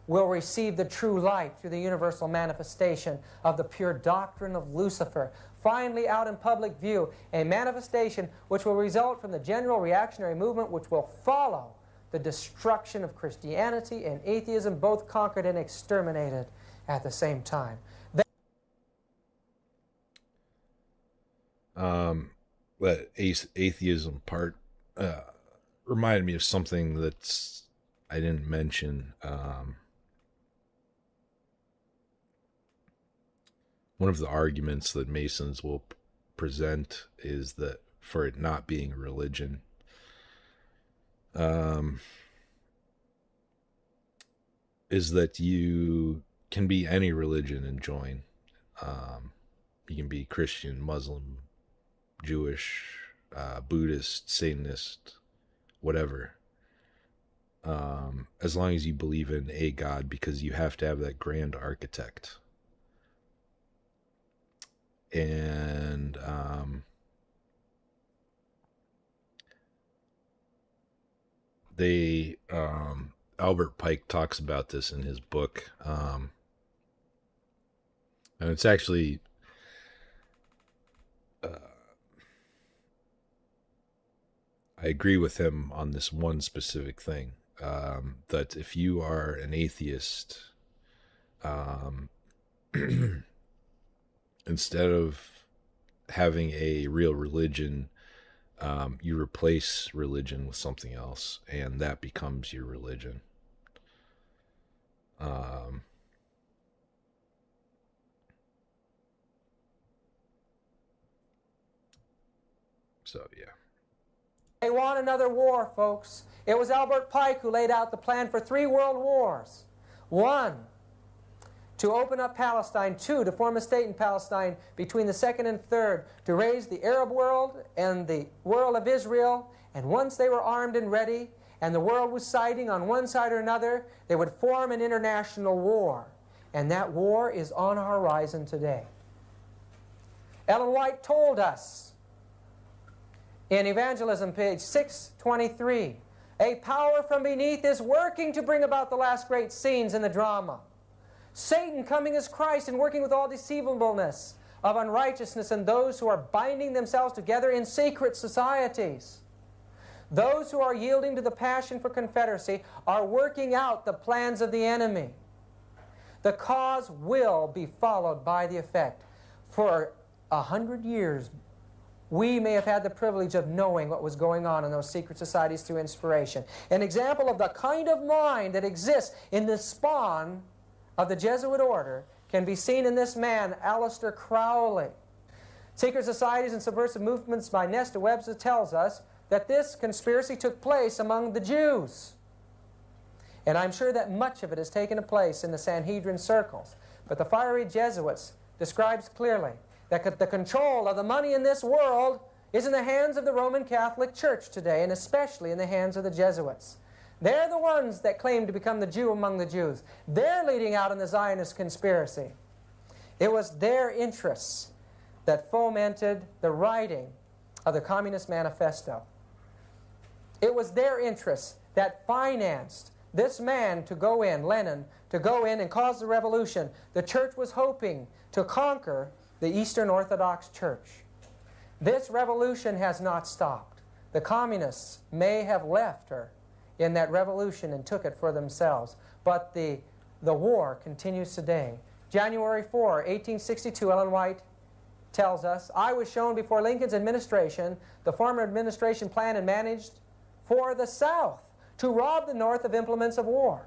will receive the true light through the universal manifestation of the pure doctrine of Lucifer, finally out in public view, a manifestation which will result from the general reactionary movement which will follow the destruction of Christianity and atheism, both conquered and exterminated at the same time. That atheism part reminded me of something that's I didn't mention. One of the arguments that Masons will present is that for it not being a religion, is that you can be any religion and join. You can be Christian, Muslim, Jewish, Buddhist, Satanist, whatever. As long as you believe in a God, because you have to have that grand architect. And Albert Pike talks about this in his book, and it's actually I agree with him on this one specific thing, that if you are an atheist, instead of having a real religion, you replace religion with something else, and that becomes your religion. So, yeah. They want another war, folks. It was Albert Pike who laid out the plan for 3 world wars. 1, to open up Palestine. 2, to form a state in Palestine between the 2nd and 3rd, to raise the Arab world and the world of Israel. And once they were armed and ready, and the world was siding on one side or another, they would form an international war. And that war is on our horizon today. Ellen White told us in Evangelism, page 623, a power from beneath is working to bring about the last great scenes in the drama. Satan coming as Christ and working with all deceivableness of unrighteousness and those who are binding themselves together in secret societies. Those who are yielding to the passion for confederacy are working out the plans of the enemy. The cause will be followed by the effect. For 100 years, we may have had the privilege of knowing what was going on in those secret societies through inspiration. An example of the kind of mind that exists in the spawn of the Jesuit order can be seen in this man, Aleister Crowley. Secret Societies and Subversive Movements by Nesta Webster tells us that this conspiracy took place among the Jews. And I'm sure that much of it has taken place in the Sanhedrin circles. But the fiery Jesuits describes clearly that the control of the money in this world is in the hands of the Roman Catholic Church today, and especially in the hands of the Jesuits. They're the ones that claim to become the Jew among the Jews. They're leading out in the Zionist conspiracy. It was their interests that fomented the writing of the Communist Manifesto. It was their interests that financed this man to go in, Lenin, to go in and cause the revolution. The church was hoping to conquer the Eastern Orthodox Church. This revolution has not stopped. The communists may have left her in that revolution and took it for themselves, but the war continues today. January 4, 1862, Ellen White tells us, I was shown before Lincoln's administration the former administration planned and managed for the South to rob the North of implements of war.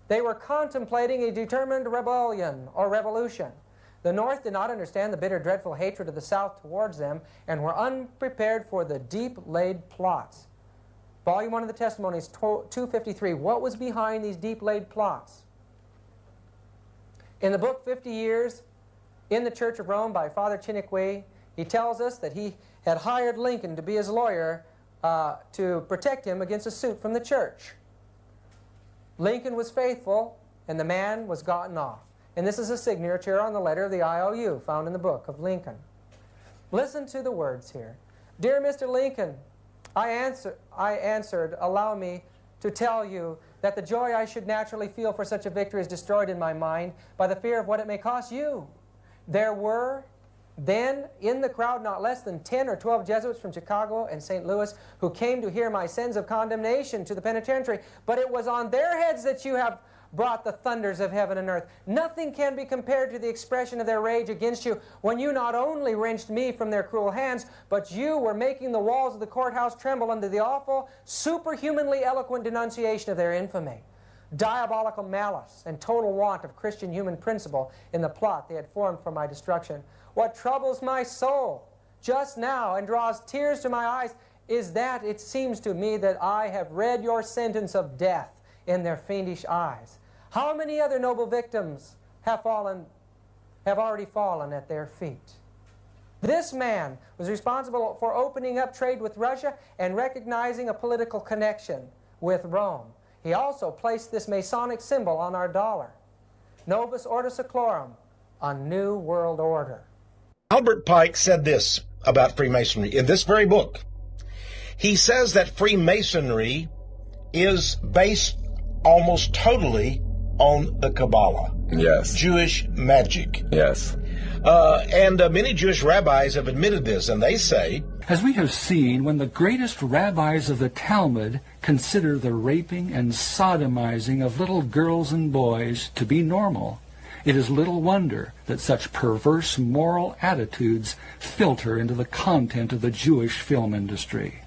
They were contemplating a determined rebellion or revolution. The North did not understand the bitter, dreadful hatred of the South towards them and were unprepared for the deep-laid plots. Volume 1 of the Testimonies, 253. What was behind these deep-laid plots? In the book 50 Years in the Church of Rome by Father Chiniquy, he tells us that he had hired Lincoln to be his lawyer to protect him against a suit from the church. Lincoln was faithful, and the man was gotten off. And this is a signature on the letter of the IOU found in the book of Lincoln. Listen to the words here. Dear Mr. Lincoln, I answered, allow me to tell you that the joy I should naturally feel for such a victory is destroyed in my mind by the fear of what it may cost you. There were then in the crowd not less than 10 or 12 Jesuits from Chicago and St. Louis who came to hear my sentence of condemnation to the penitentiary, but it was on their heads that you have brought the thunders of heaven and earth. Nothing can be compared to the expression of their rage against you when you not only wrenched me from their cruel hands, but you were making the walls of the courthouse tremble under the awful, superhumanly eloquent denunciation of their infamy. Diabolical malice and total want of Christian human principle in the plot they had formed for my destruction. What troubles my soul just now and draws tears to my eyes is that it seems to me that I have read your sentence of death in their fiendish eyes. How many other noble victims have already fallen at their feet? This man was responsible for opening up trade with Russia and recognizing a political connection with Rome. He also placed this Masonic symbol on our dollar. Novus Ordo Seclorum, a new world order. Albert Pike said this about Freemasonry in this very book. He says that Freemasonry is based almost totally on the Kabbalah. Yes. Jewish magic. Yes. And many Jewish rabbis have admitted this, and they say, as we have seen, when the greatest rabbis of the Talmud consider the raping and sodomizing of little girls and boys to be normal, it is little wonder that such perverse moral attitudes filter into the content of the Jewish film industry.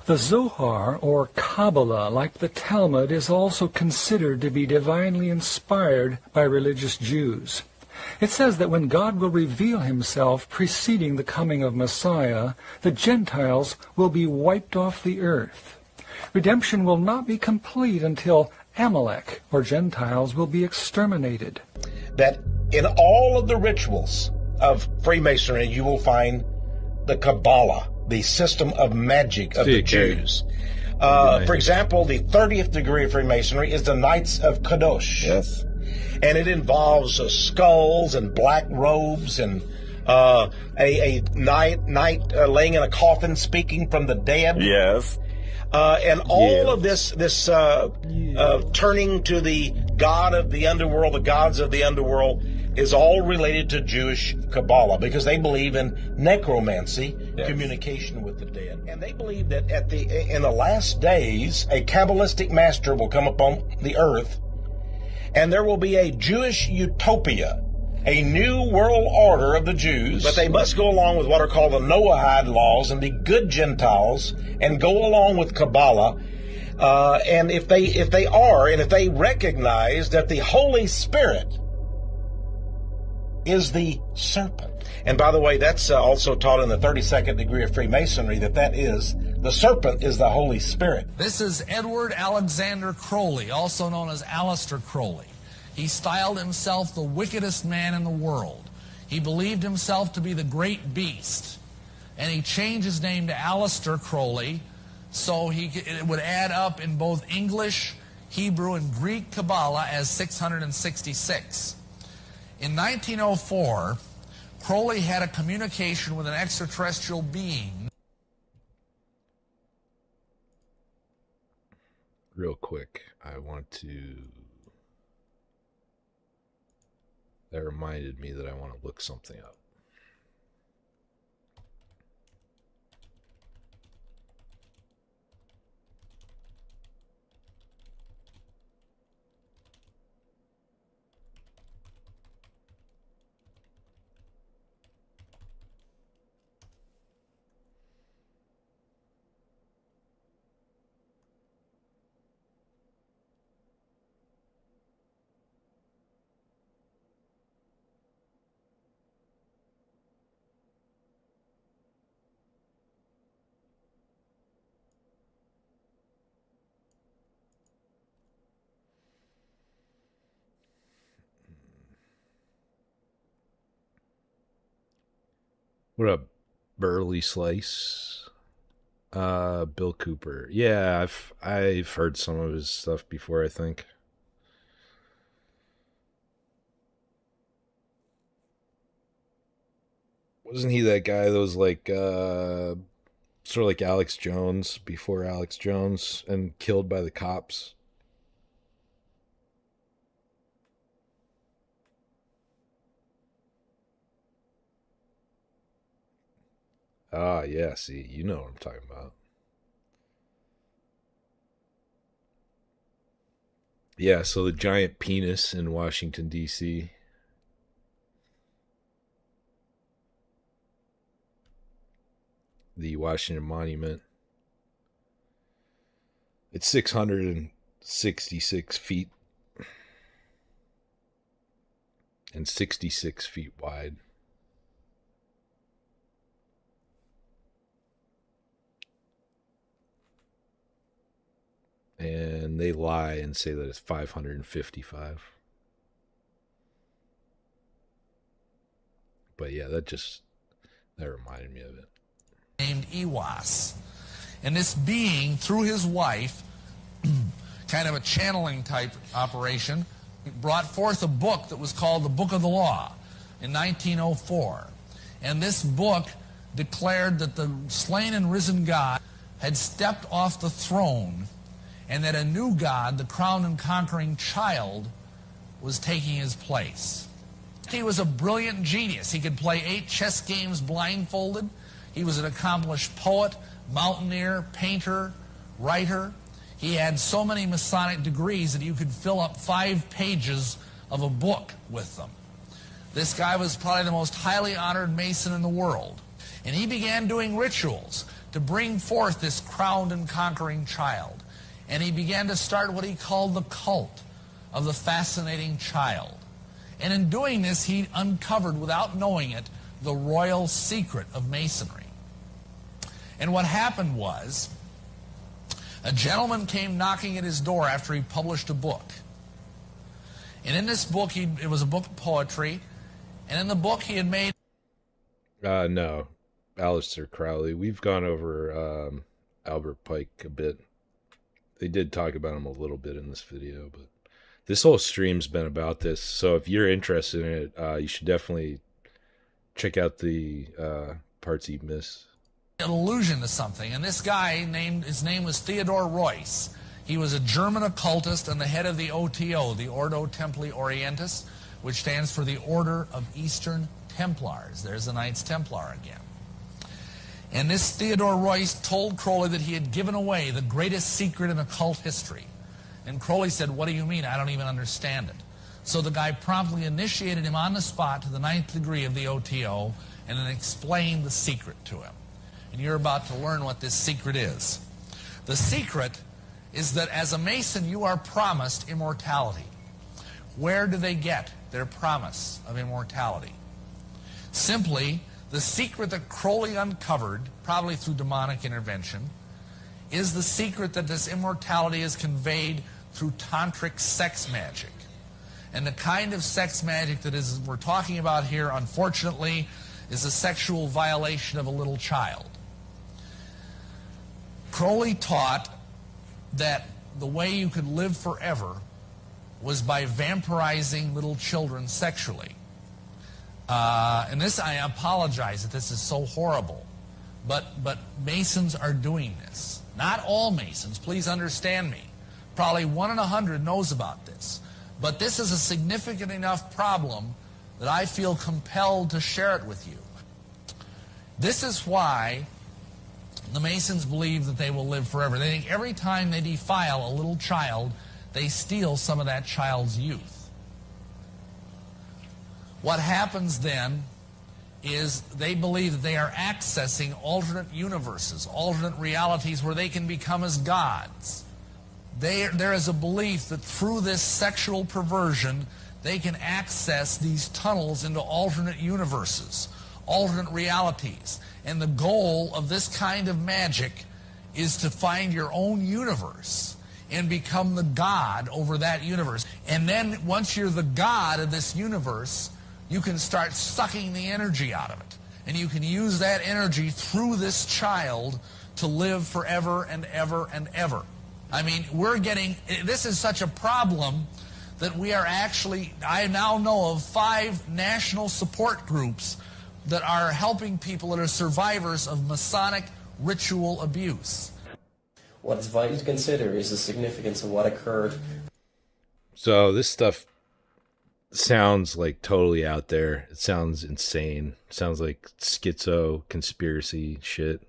The Zohar, or Kabbalah, like the Talmud, is also considered to be divinely inspired by religious Jews. It says that when God will reveal himself preceding the coming of Messiah, the Gentiles will be wiped off the earth. Redemption will not be complete until Amalek, or Gentiles, will be exterminated. that in all of the rituals of Freemasonry, you will find the Kabbalah, the system of magic of the Jews. For example, the 30th degree of Freemasonry is the Knights of Kadosh. Yes. And it involves skulls and black robes and a knight laying in a coffin speaking from the dead. Yes. And all of this turning to the god of the underworld, the gods of the underworld, is all related to Jewish Kabbalah because they believe in necromancy, communication with the dead. And they believe that in the last days, a Kabbalistic master will come upon the earth, and there will be a Jewish utopia, a new world order of the Jews, but they must go along with what are called the Noahide laws and be good Gentiles and go along with Kabbalah. And if they recognize that the Holy Spirit is the serpent. And by the way, that's also taught in the 32nd degree of Freemasonry, the serpent is the Holy Spirit. This is Edward Alexander Crowley, also known as Aleister Crowley. He styled himself the wickedest man in the world. He believed himself to be the great beast. And he changed his name to Aleister Crowley, so it would add up in both English, Hebrew, and Greek Kabbalah as 666. In 1904, Crowley had a communication with an extraterrestrial being. Real quick, I want to... That reminded me that I want to look something up. What up, Burley Slice? Bill Cooper. Yeah, I've heard some of his stuff before, I think. Wasn't he that guy that was like sort of like Alex Jones before Alex Jones and killed by the cops? Ah, yeah, see, you know what I'm talking about. Yeah, so the giant penis in Washington, D.C. The Washington Monument. It's 666 feet and 66 feet wide. And they lie and say that it's 555. But yeah, that reminded me of it. Named Iwas. And this being, through his wife, kind of a channeling type operation, brought forth a book that was called the Book of the Law in 1904. And this book declared that the slain and risen God had stepped off the throne, and that a new God, the crowned and conquering child, was taking his place. He was a brilliant genius. He could play 8 chess games blindfolded. He was an accomplished poet, mountaineer, painter, writer. He had so many Masonic degrees that you could fill up 5 pages of a book with them. This guy was probably the most highly honored Mason in the world. And he began doing rituals to bring forth this crowned and conquering child. And he began to start what he called the cult of the fascinating child. And in doing this, he uncovered, without knowing it, the royal secret of Masonry. And what happened was, a gentleman came knocking at his door after he published a book. And in this book, it was a book of poetry, and in the book he had made... No, Aleister Crowley. We've gone over Albert Pike a bit. They did talk about him a little bit in this video, but this whole stream's been about this. So if you're interested in it, you should definitely check out the parts you missed. An allusion to something, and this guy, his name was Theodore Royce. He was a German occultist and the head of the OTO, the Ordo Templi Orientis, which stands for the Order of Eastern Templars. There's the Knights Templar again. And this Theodore Royce told Crowley that he had given away the greatest secret in occult history. And Crowley said, "What do you mean? I don't even understand it." So the guy promptly initiated him on the spot to the 9th degree of the OTO and then explained the secret to him. And you're about to learn what this secret is. The secret is that as a Mason, you are promised immortality. Where do they get their promise of immortality? Simply, the secret that Crowley uncovered, probably through demonic intervention, is the secret that this immortality is conveyed through tantric sex magic. And the kind of sex magic that we're talking about here, unfortunately, is a sexual violation of a little child. Crowley taught that the way you could live forever was by vampirizing little children sexually. And this, I apologize that this is so horrible, but Masons are doing this. Not all Masons, please understand me. Probably 1 in 100 knows about this. But this is a significant enough problem that I feel compelled to share it with you. This is why the Masons believe that they will live forever. They think every time they defile a little child, they steal some of that child's youth. What happens then is they believe that they are accessing alternate universes, alternate realities where they can become as gods. There is a belief that through this sexual perversion, they can access these tunnels into alternate universes, alternate realities. And the goal of this kind of magic is to find your own universe and become the god over that universe. And then once you're the god of this universe, you can start sucking the energy out of it. and you can use that energy through this child to live forever and ever and ever. I mean, this is such a problem that we are actually, I now know of 5 national support groups that are helping people that are survivors of Masonic ritual abuse. What is vital to consider is the significance of what occurred. So this stuff sounds like totally out there. It sounds insane. It sounds like schizo conspiracy shit.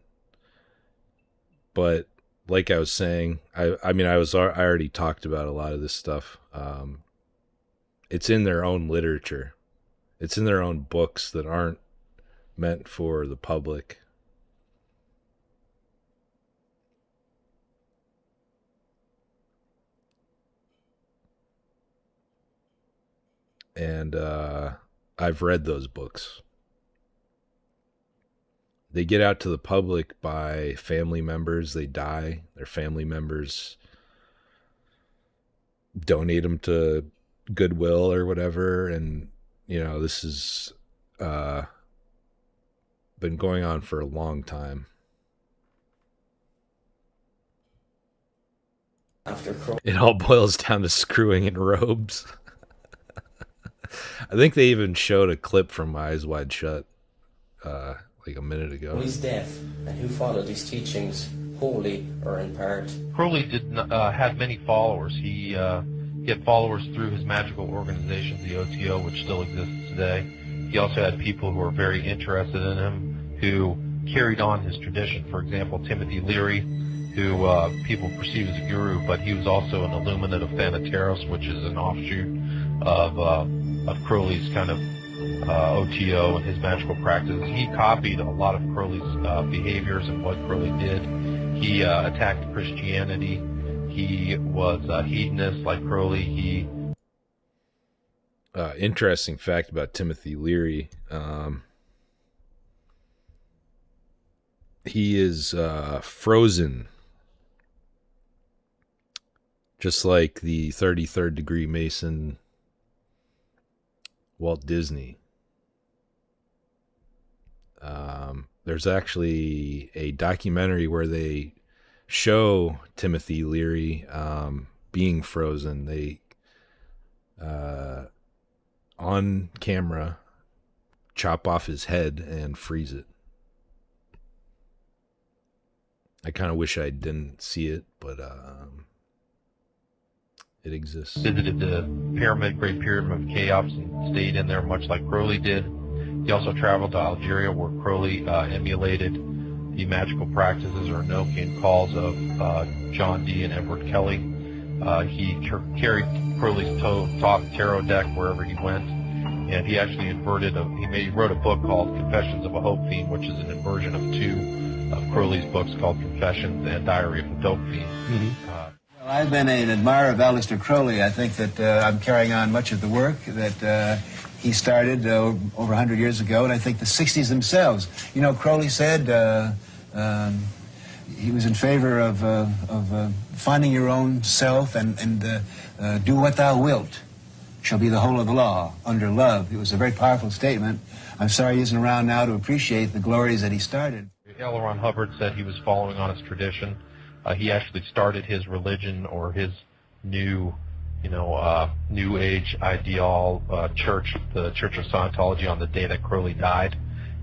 But like I was saying, I already talked about a lot of this stuff. It's in their own literature. It's in their own books that aren't meant for the public. And I've read those books. They get out to the public by family members. They die. Their family members donate them to Goodwill or whatever. And, this has been going on for a long time. It all boils down to screwing in robes. I think they even showed a clip from Eyes Wide Shut like a minute ago. Crowley's death, and who followed his teachings wholly or in part. Crowley did not, had many followers. He had followers through his magical organization, the OTO, which still exists today. He also had people who were very interested in him, who carried on his tradition. For example, Timothy Leary, who people perceive as a guru, but he was also an illuminate of Thanateros, which is an offshoot of Crowley's kind of OTO and his magical practices. He copied a lot of Crowley's behaviors and what Crowley did. He attacked Christianity. He was a hedonist like Crowley. Interesting fact about Timothy Leary. He is frozen, just like the 33rd degree Mason Walt Disney. There's actually a documentary where they show Timothy Leary being frozen. They on camera chop off his head and freeze it. I kind of wish I didn't see it, but it exists. Visited the Great Pyramid of Cheops and stayed in there much like Crowley did. He also traveled to Algeria where Crowley emulated the magical practices or Enochian calls of John Dee and Edward Kelly. He carried Crowley's tarot deck wherever he went, and he actually he wrote a book called Confessions of a Hope Fiend, which is an inversion of 2 of Crowley's books called Confessions and Diary of a Dope Fiend. Mm-hmm. Well, I've been an admirer of Aleister Crowley. I think that I'm carrying on much of the work that he started over 100 years ago, and I think the 60s themselves. Crowley said he was in favor of finding your own self and do what thou wilt shall be the whole of the law under love. It was a very powerful statement. I'm sorry he isn't around now to appreciate the glories that he started. L. Ron Hubbard said he was following on his tradition. He actually started his religion or his new Age ideal church, the Church of Scientology, on the day that Crowley died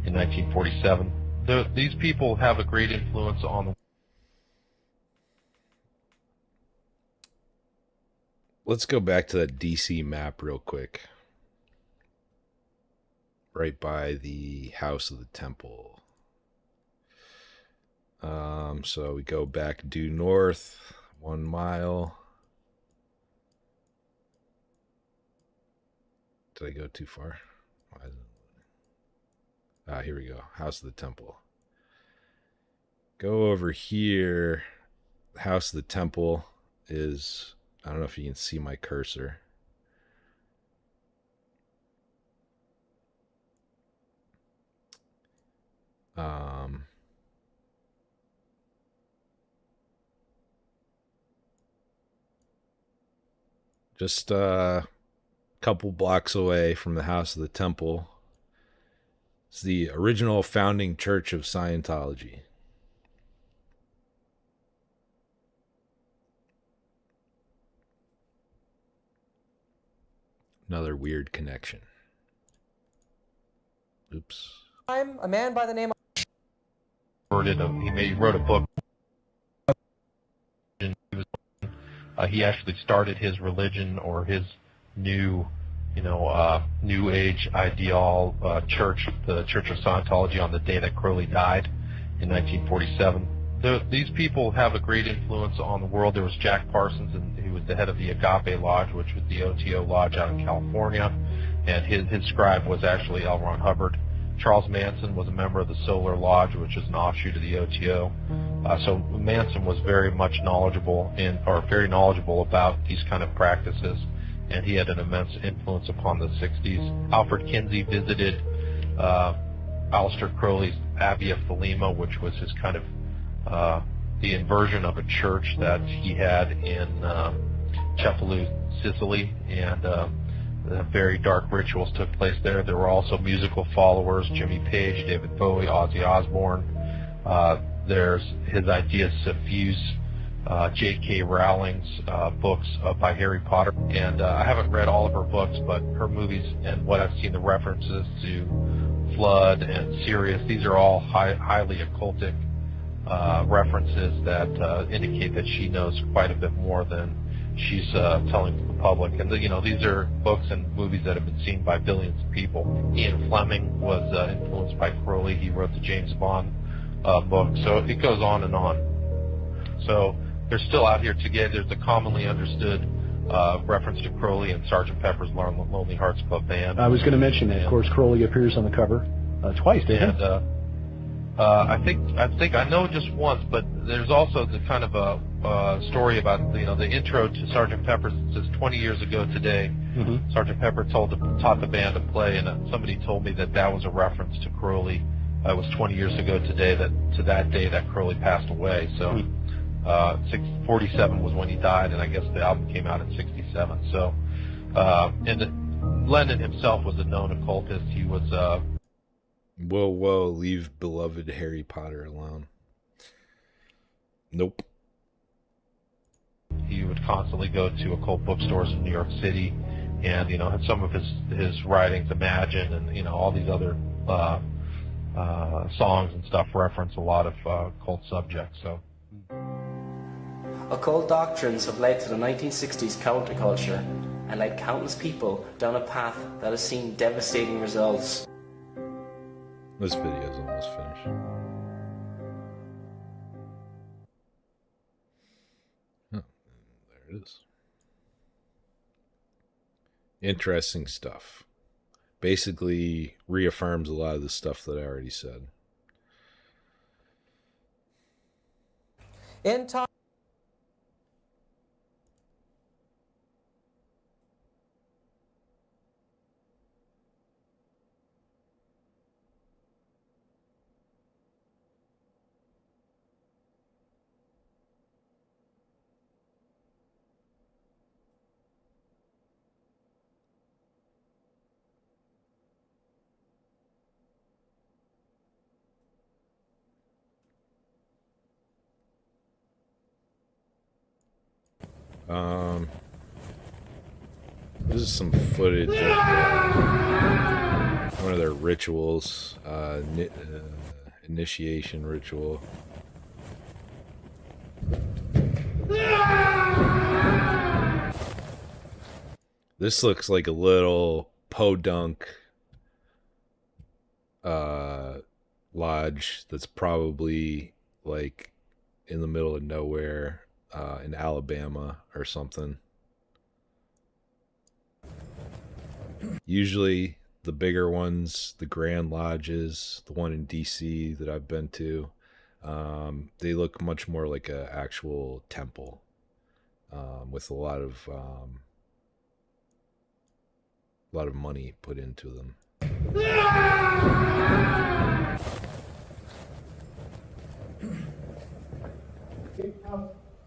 in 1947. These people have a great influence on the... Let's go back to that DC map real quick. Right by the House of the Temple. So we go back due north 1 mile. Did I go too far? Here we go. House of the Temple. Go over here. House of the Temple is, I don't know if you can see my cursor. Just a couple blocks away from the House of the Temple It's the original founding church of Scientology. Another weird connection. Oops. A man by the name of... He wrote a book. He actually started his religion or his new, new age ideal church, the Church of Scientology, on the day that Crowley died in 1947. These people have a great influence on the world. There was Jack Parsons, who was the head of the Agape Lodge, which was the OTO lodge out in California, and his scribe was actually L. Ron Hubbard. Charles Manson was a member of the Solar Lodge, which is an offshoot of the OTO. So Manson was very knowledgeable about these kind of practices, and he had an immense influence upon the 60s. Alfred Kinsey visited Aleister Crowley's Abbey of Thelema, which was his kind of the inversion of a church that he had in Cefalù, Sicily, and very dark rituals took place there. There were also musical followers: Jimmy Page, David Bowie, Ozzy Osbourne. There's his ideas suffuse J.K. Rowling's books by Harry Potter. And I haven't read all of her books, but her movies and what I've seen, the references to Flood and Sirius, these are all highly occultic references that indicate that she knows quite a bit more than she's telling the public. And these are books and movies that have been seen by billions of people. Ian Fleming was influenced by Crowley. He wrote the James Bond book. So it goes on and on. So they're still out here together. There's a commonly understood reference to Crowley and Sgt. Pepper's Lonely Hearts Club Band. I was going to mention that. Of course, Crowley appears on the cover twice, didn't he? I think I know just once, but there's also the kind of a story about the intro to Sgt. Pepper's. It says 20 years ago today, Sgt. Pepper taught the band to play, and somebody told me that was a reference to Crowley. It was 20 years ago today that day that Crowley passed away. So 47 was when he died, and I guess the album came out in 67. So and Lennon himself was a known occultist. He was Whoa, leave beloved Harry Potter alone. Nope. He would constantly go to occult bookstores in New York City, and had some of his writings, Imagine, and all these other songs and stuff reference a lot of occult subjects. So Occult doctrines have led to the 1960s counterculture and led countless people down a path that has seen devastating results. This video is almost finished. Oh, there it is. Interesting stuff. Basically reaffirms a lot of the stuff that I already said. In time. This is some footage of one of their rituals, initiation ritual. This looks like a little podunk lodge that's probably like in the middle of nowhere in Alabama or something. Usually the bigger ones, the Grand Lodges, the one in DC that I've been to, they look much more like an actual temple with a lot of money put into them.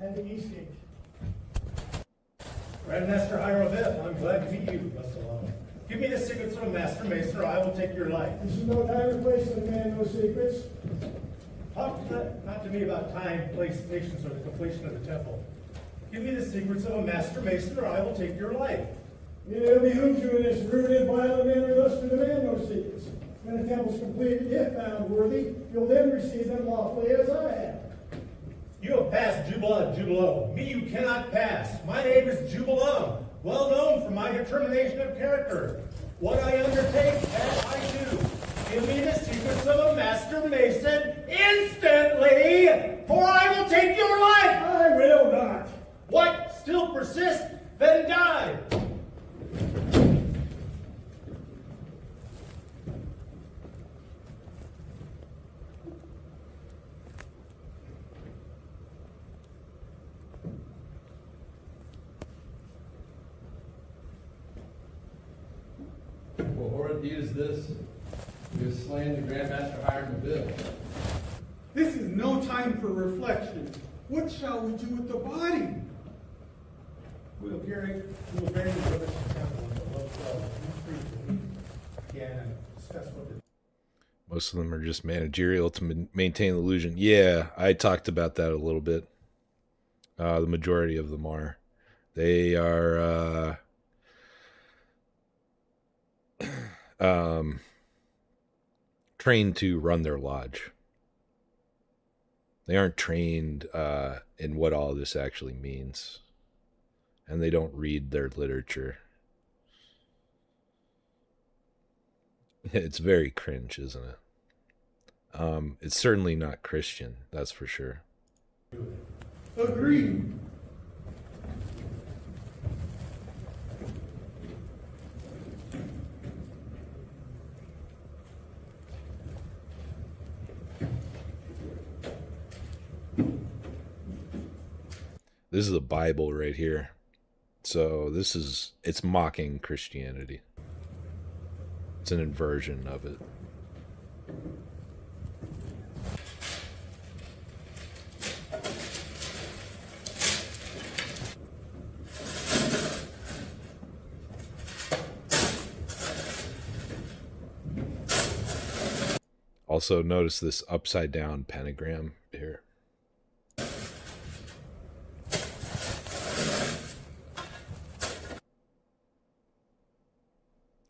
And the East Gate. Grand Master Hierophant, I'm glad to meet you, Rustalon. Give me the secrets of a Master Mason. Mason, or I will take your life. This is no time or place to demand no secrets. Talk not to me about time, place, patience, or the completion of the temple. Give me the secrets of a master mason, or I will take your life. It behooves you in this rude and violent manner thus to demand no secrets. When the temple's completed, if found worthy, you'll then receive them lawfully as I have. You have passed Jubala Jubalo. Me you cannot pass. My name is Jubalum, well known for my determination of character. What I undertake, that I do. Give me the secrets of a master mason instantly, for I will take your life. I will not. What? Still persist? Then die. What horrid deed is this? You have slain the Grandmaster Hiram Bill. This is no time for reflection. What shall we do with the body? We will bury the rivers of temple and the love again and discuss what the Most of them are just managerial to maintain the illusion. Yeah, I talked about that a little bit. The majority of them are. They are trained to run their lodge. They aren't trained in what all this actually means. And they don't read their literature. It's very cringe, isn't it? It's certainly not Christian, that's for sure. Agreed. This is the Bible right here. So it's mocking Christianity. It's an inversion of it. Also notice this upside down pentagram here.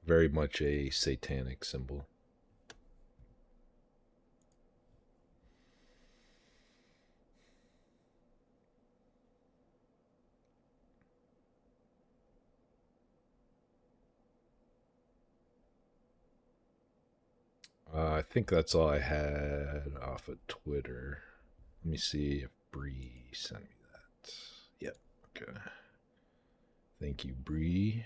Very much a satanic symbol. I think that's all I had off of Twitter. Let me see if Bree sent me that. Yep, okay. Thank you, Bree.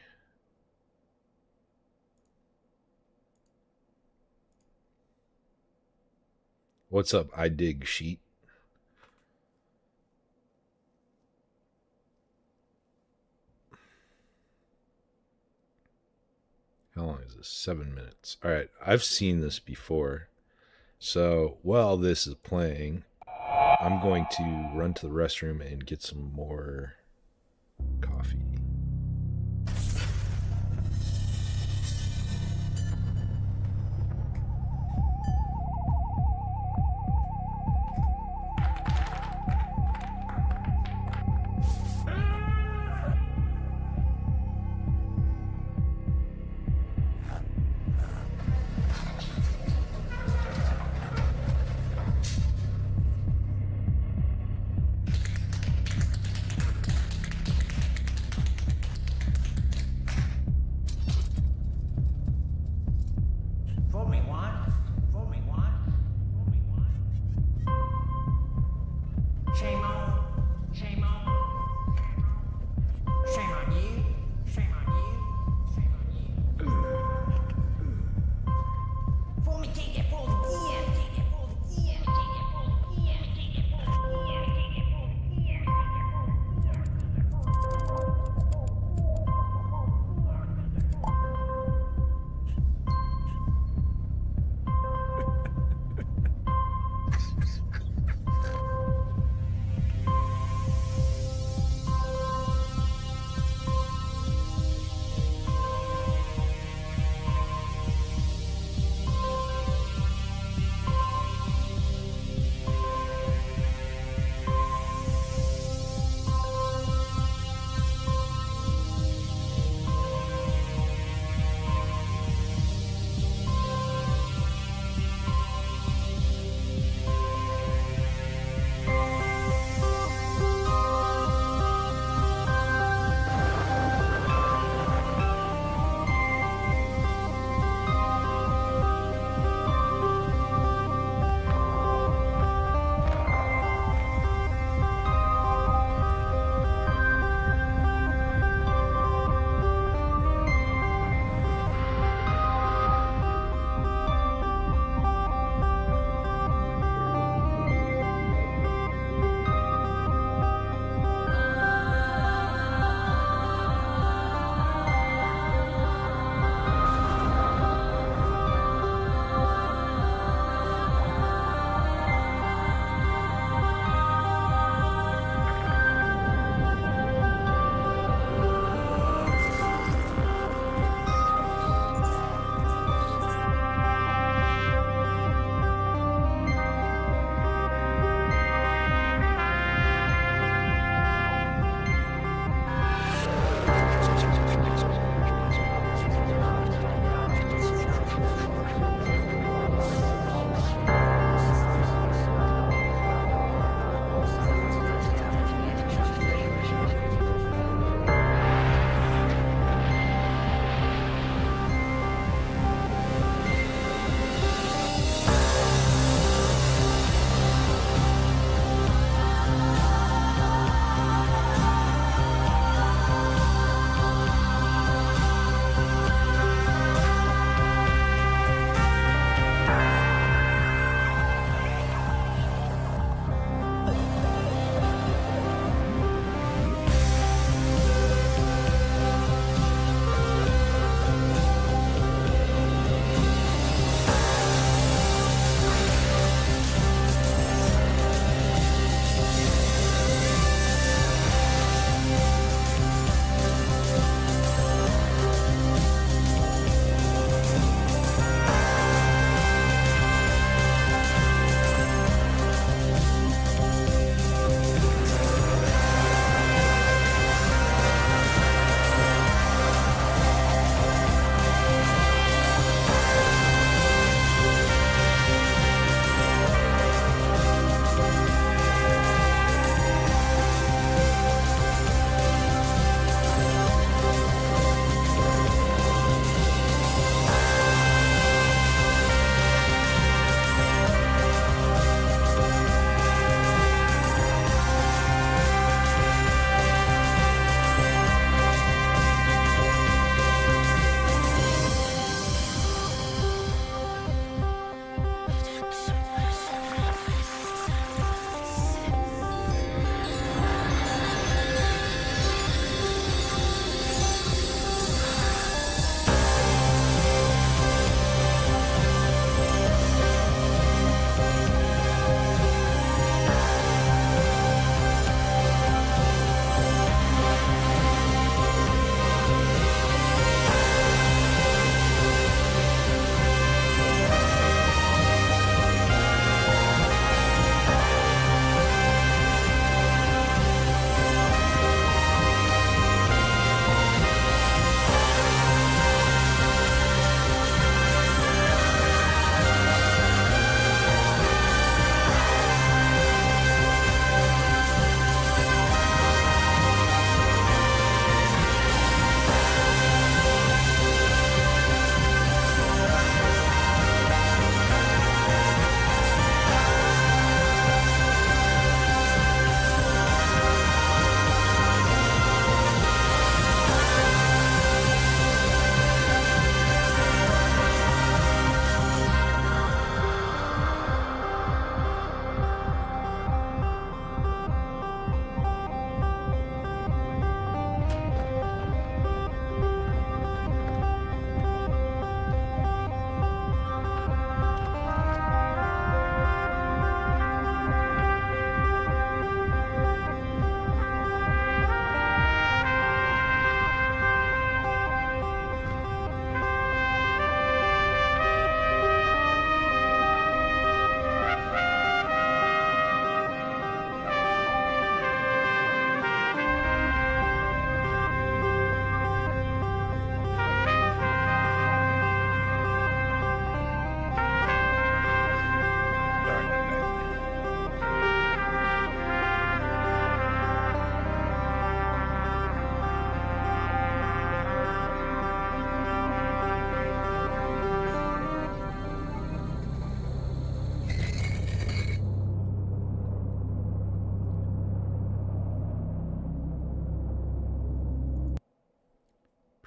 What's up, I dig sheet? How long is this? 7 minutes. All right, I've seen this before. So while this is playing, I'm going to run to the restroom and get some more coffee.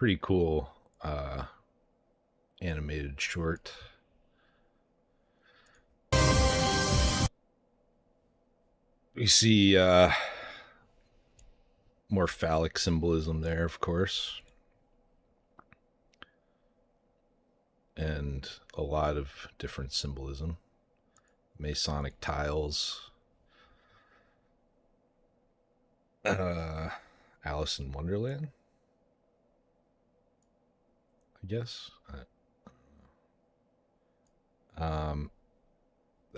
Pretty cool animated short. We see more phallic symbolism there, of course. And a lot of different symbolism. Masonic tiles. Alice in Wonderland, I guess. The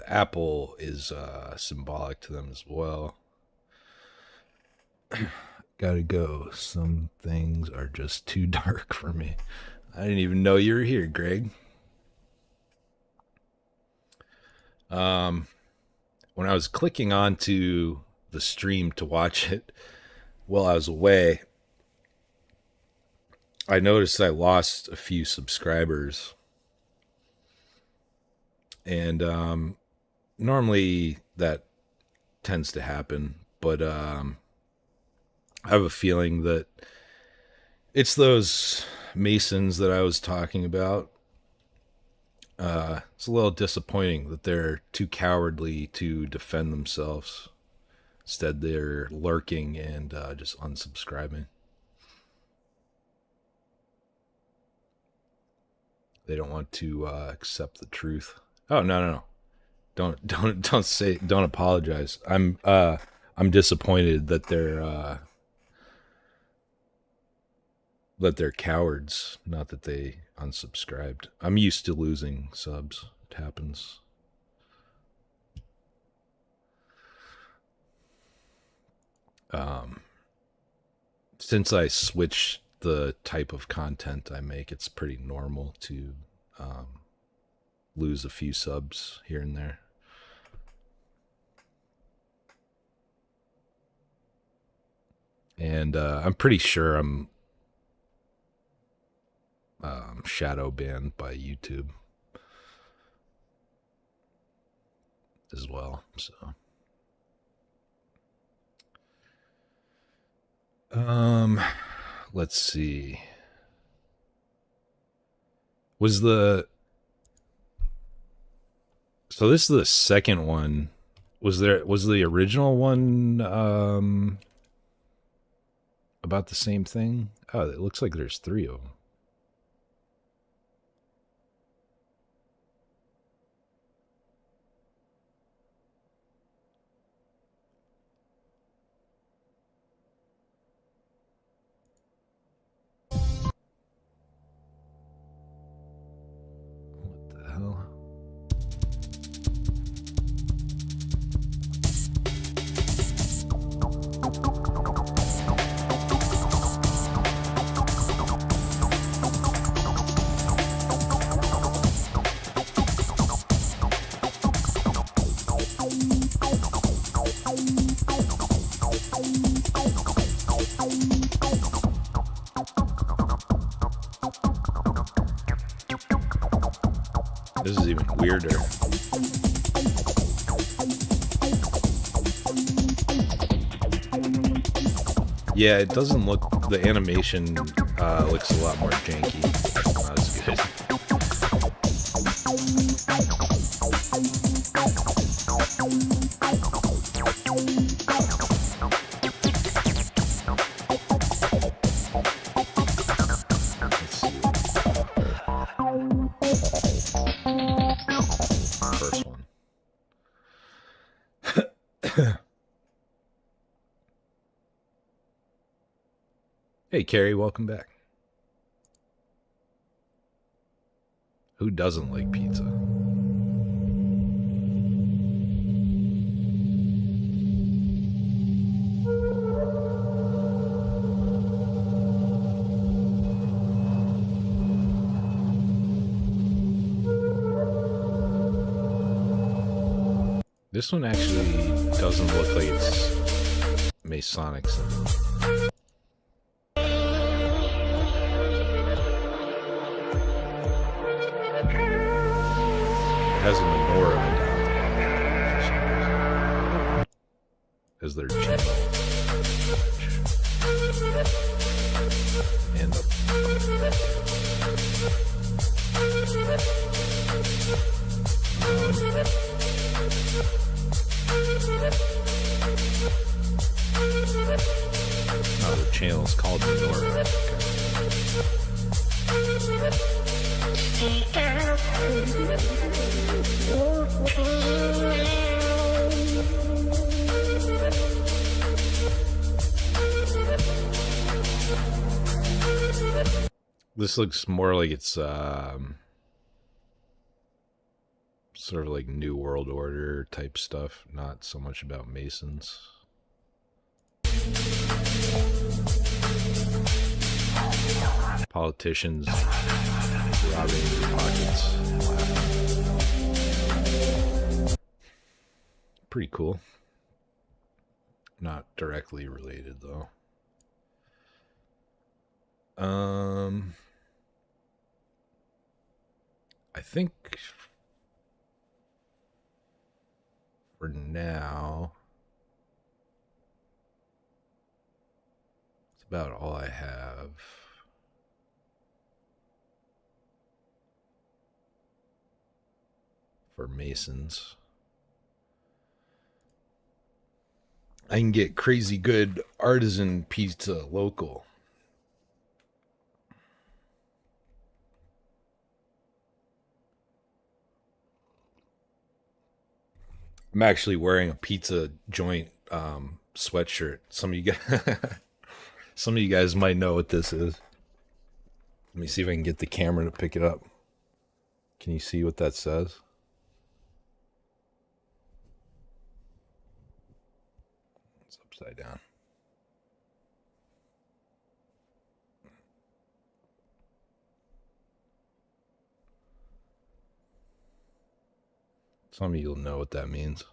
apple is symbolic to them as well. Gotta go. Some things are just too dark for me. I didn't even know you were here, Greg. When I was clicking onto the stream to watch it while I was away, I noticed I lost a few subscribers. And normally that tends to happen, but I have a feeling that it's those Masons that I was talking about. It's a little disappointing that they're too cowardly to defend themselves. Instead, they're lurking and just unsubscribing. They don't want to accept the truth. Oh, no. Don't apologize. I'm disappointed that they're cowards, not that they unsubscribed. I'm used to losing subs. It happens. Since I switched the type of content I make, it's pretty normal to lose a few subs here and there. And I'm pretty sure I'm shadow banned by YouTube as well, so let's see. So this is the second one. Was the original one about the same thing? Oh, it looks like there's 3 of them. What the hell? This is even weirder. Yeah, it doesn't look, the animation looks a lot more janky. Not as good. First one. Hey, Carrie, welcome back. Who doesn't like pizza? This one actually doesn't look like it's Masonic symbol. It has a menorah on top as their channel. And oh, the channel's called Nora. This looks more like it's sort of like New World Order type stuff, not so much about Masons. Politicians robbing their pockets. Pretty cool. Not directly related though. I think for now it's about all I have. For Masons. I can get crazy good artisan pizza local. I'm actually wearing a pizza joint sweatshirt. Some of you guys might know what this is. Let me see if I can get the camera to pick it up. Can you see what that says? It's upside down. Some of you will know what that means.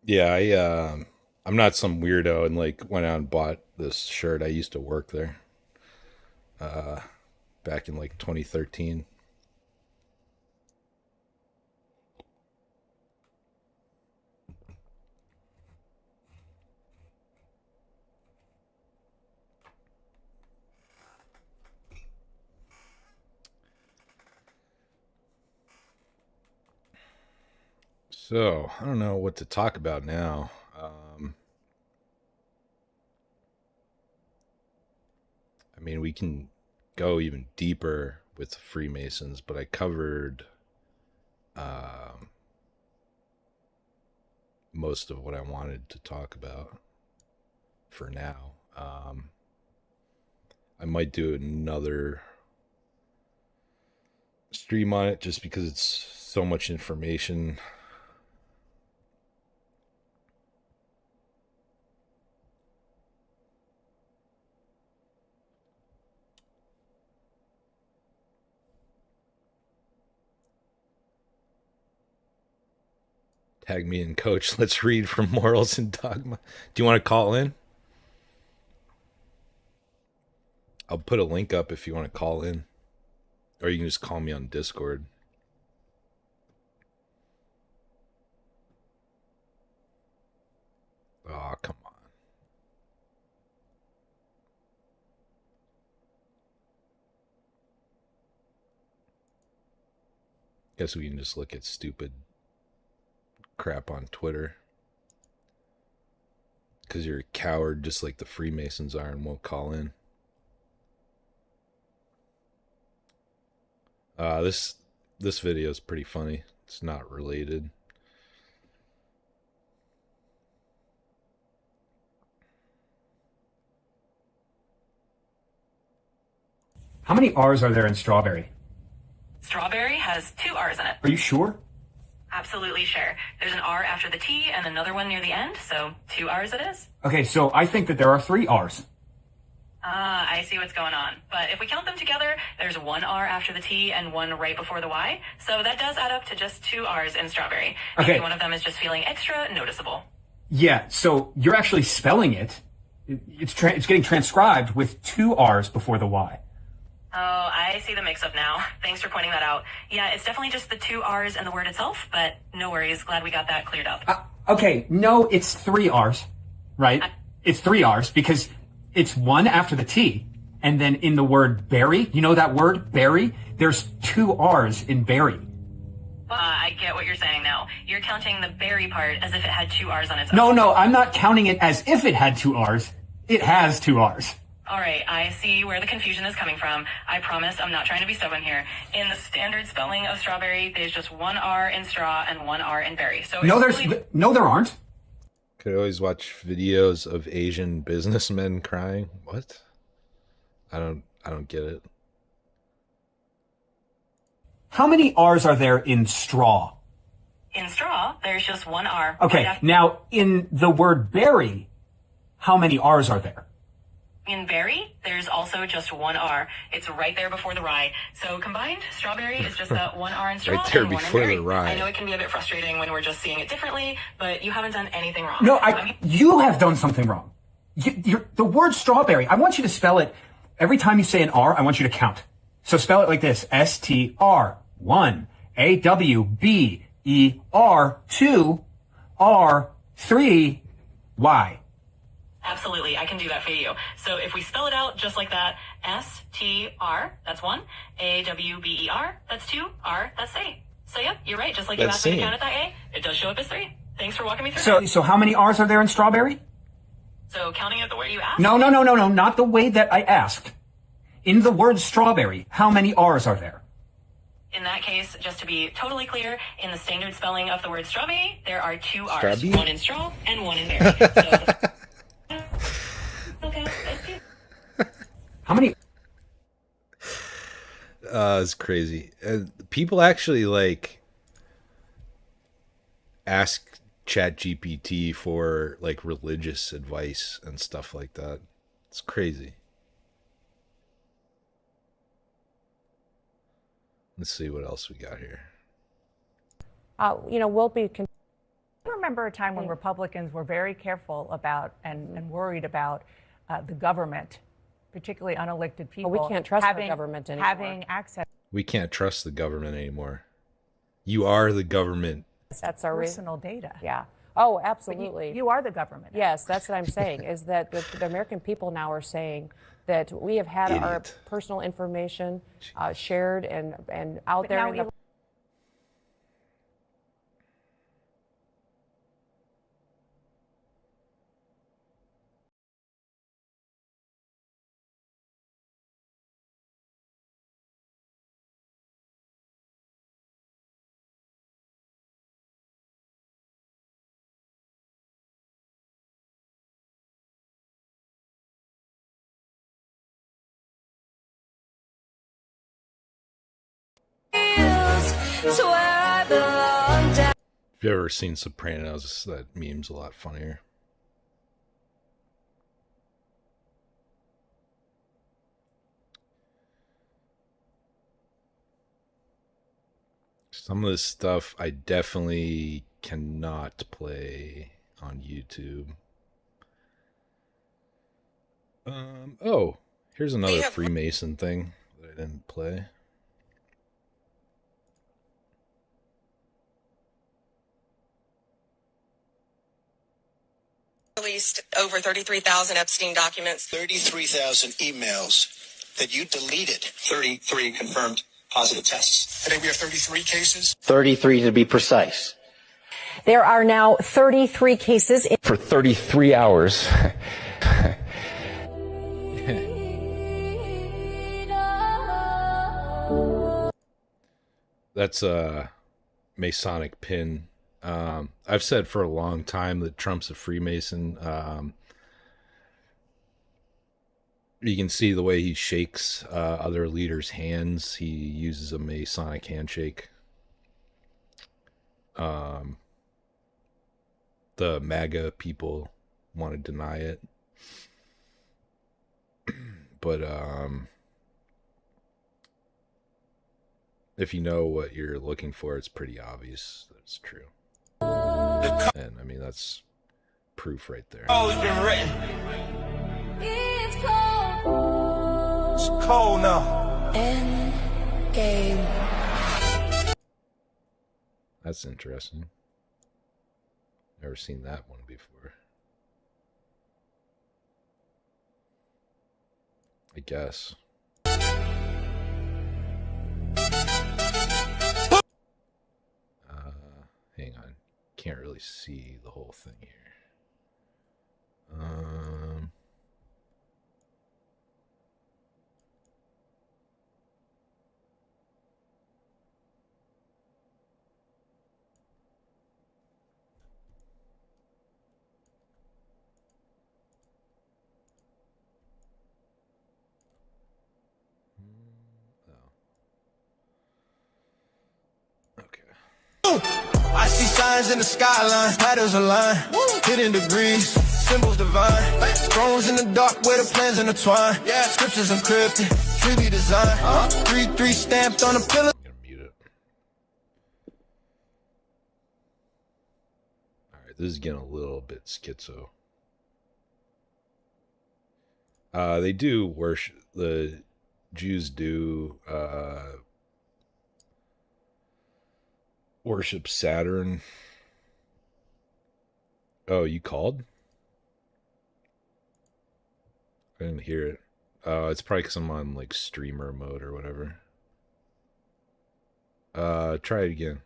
Yeah, I'm not some weirdo and like went out and bought this shirt. I used to work there. Back in like 2013. So, I don't know what to talk about now. I mean, we can go even deeper with Freemasons, but I covered most of what I wanted to talk about for now. I might do another stream on it just because it's so much information. Tag me in, coach. Let's read from Morals and Dogma. Do you want to call in? I'll put a link up if you want to call in. Or you can just call me on Discord. Oh, come on. Guess we can just look at stupid crap on Twitter. Because you're a coward just like the Freemasons are and won't call in. This video is pretty funny. It's not related. How many R's are there in strawberry? Strawberry has 2 R's in it. Are you sure? Absolutely sure. There's an R after the T and another one near the end, so 2 R's it is. Okay, so I think that there are 3 R's. Ah, I see what's going on. But if we count them together, there's 1 R after the T and 1 right before the Y. So that does add up to just 2 R's in strawberry. Maybe Okay. one of them is just feeling extra noticeable. Yeah, so you're actually spelling it. It's getting transcribed with 2 R's before the Y. Oh, I see the mix-up now. Thanks for pointing that out. Yeah, it's definitely just the 2 R's in the word itself, but no worries. Glad we got that cleared up. Okay, no, it's 3 R's, right? It's 3 R's because it's 1 after the T. And then in the word berry, you know that word, berry? There's 2 R's in berry. I get what you're saying now. You're counting the berry part as if it had 2 R's on its own. No, I'm not counting it as if it had 2 R's. It has 2 R's. All right, I see where the confusion is coming from. I promise I'm not trying to be stubborn here. In the standard spelling of strawberry, there's just 1 R in straw and 1 R in berry. So No, there aren't. Could always watch videos of Asian businessmen crying. What? I don't get it. How many R's are there in straw? In straw, there's just 1 R. Okay, now in the word berry, how many R's are there? In berry, there's also just 1 R. It's right there before the rye. So combined, strawberry is just that 1 R in straw Right there and 1 in before berry. the rye. I know it can be a bit frustrating when we're just seeing it differently, but you haven't done anything wrong. No, you have done something wrong. The word strawberry, I want you to spell it, every time you say an R, I want you to count. So spell it like this, S-T-R, 1, A-W-B-E-R, 2, R, 3, Y. Absolutely, I can do that for you. So if we spell it out just like that, S-T-R, that's 1, A-W-B-E-R, that's 2, R, that's 3. So yeah, you're right, just like you That's asked me to singing. count it that way, it does show up as 3. Thanks for walking me through that. So how many R's are there in strawberry? So counting it the way you asked? No, not the way that I asked. In the word strawberry, how many R's are there? In that case, just to be totally clear, in the standard spelling of the word strawberry, there are 2 R's, Strawberry? 1 in straw and 1 in berry. Okay, that's good. How many? It's crazy. People actually like ask ChatGPT for like religious advice and stuff like that. It's crazy. Let's see what else we got here. We'll be. I remember a time when Republicans were very careful about and worried about the government, particularly unelected people. We can't trust the government anymore. Having access We can't trust the government anymore. You are the government. That's our personal data. Yeah. Oh, absolutely. You are the government. Yes, that's what I'm saying, is that the American people now are saying that we have had our personal information shared and out But there now in the If you've ever seen Sopranos, that meme's a lot funnier. Some of this stuff I definitely cannot play on YouTube. Oh, here's another Freemason thing that I didn't play. Released over 33,000 Epstein documents. 33,000 emails that you deleted. 33 confirmed positive tests. Today we have 33 cases. 33 to be precise. There are now 33 cases. For 33 hours. That's a Masonic pin. I've said for a long time that Trump's a Freemason. You can see the way he shakes other leaders' hands. He uses a Masonic handshake. The MAGA people want to deny it. But if you know what you're looking for, it's pretty obvious that it's true. And I mean, that's proof right there. Oh, it's been written. It's cold. It's cold now. End game. That's interesting. Never seen that one before. I guess. Hang on. Can't really see the whole thing here. I see signs in the skyline, patterns align, hidden degrees, symbols divine, thrones in the dark where the plans intertwine, scriptures encrypted, tribute design, 3-3 stamped on a pillar. Alright, this is getting a little bit schizo. They do worship, the Jews do worship Saturn. Oh, you called? I didn't hear it. It's probably because I'm on like streamer mode or whatever. Try it again.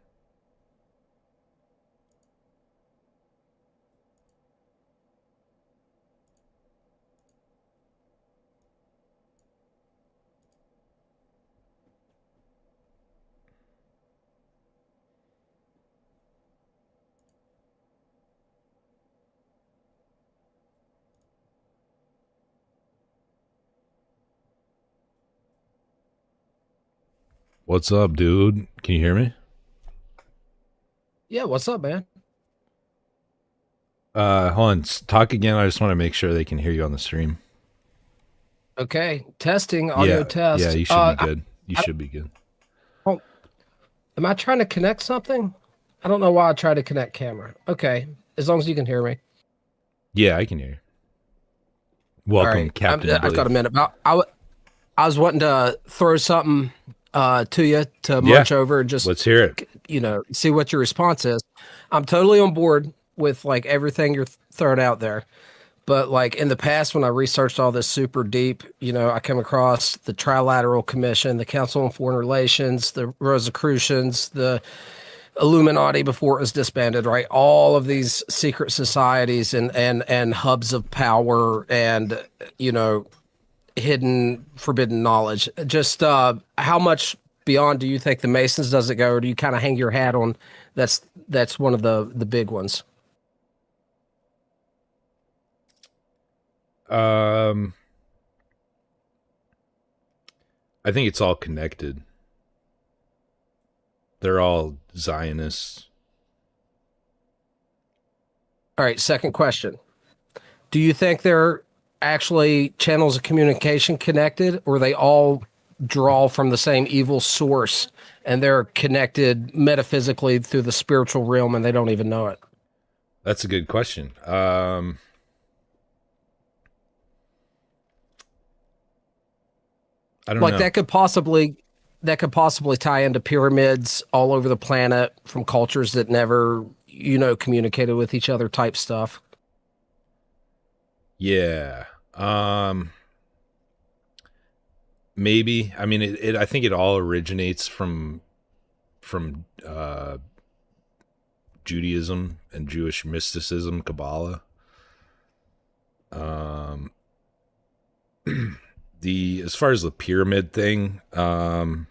What's up, dude? Can you hear me? Yeah, what's up, man? Hold on. Talk again. I just want to make sure they can hear you on the stream. Okay, testing, audio test. Yeah, you should be good. You should be good. Oh, am I trying to connect something? I don't know why I tried to connect camera. Okay, as long as you can hear me. Yeah, I can hear you. Welcome, right. Captain. I've got a minute. I was wanting to throw something to you to munch over and just let's hear it. You know, see what your response is. I'm totally on board with like everything you're throwing out there. But like in the past, when I researched all this super deep, you know, I come across the Trilateral Commission, the Council on Foreign Relations, the Rosicrucians, the Illuminati before it was disbanded, right? All of these secret societies and hubs of power and, you know, hidden, forbidden knowledge. Just how much beyond do you think the Masons does it go, or do you kind of hang your hat on that's one of the big ones? I think it's all connected. They're all Zionists. All right, second question. Do you think they're actually channels of communication connected, or they all draw from the same evil source and they're connected metaphysically through the spiritual realm and they don't even know it? That's a good question. I don't know. That could possibly tie into pyramids all over the planet from cultures that never, you know, communicated with each other type stuff. Yeah. Maybe. I mean, I think it all originates from Judaism and Jewish mysticism, Kabbalah. As far as the pyramid thing, I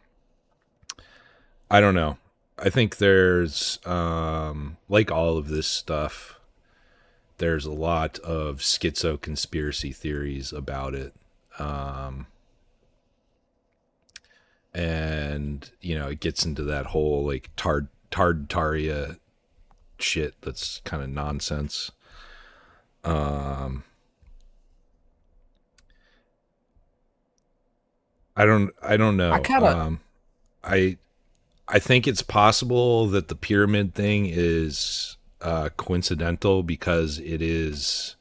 don't know. I think there's like all of this stuff, there's a lot of schizo conspiracy theories about it. And, you know, it gets into that whole like Tartaria shit that's kind of nonsense. I don't know. I think it's possible that the pyramid thing is coincidental, because it is,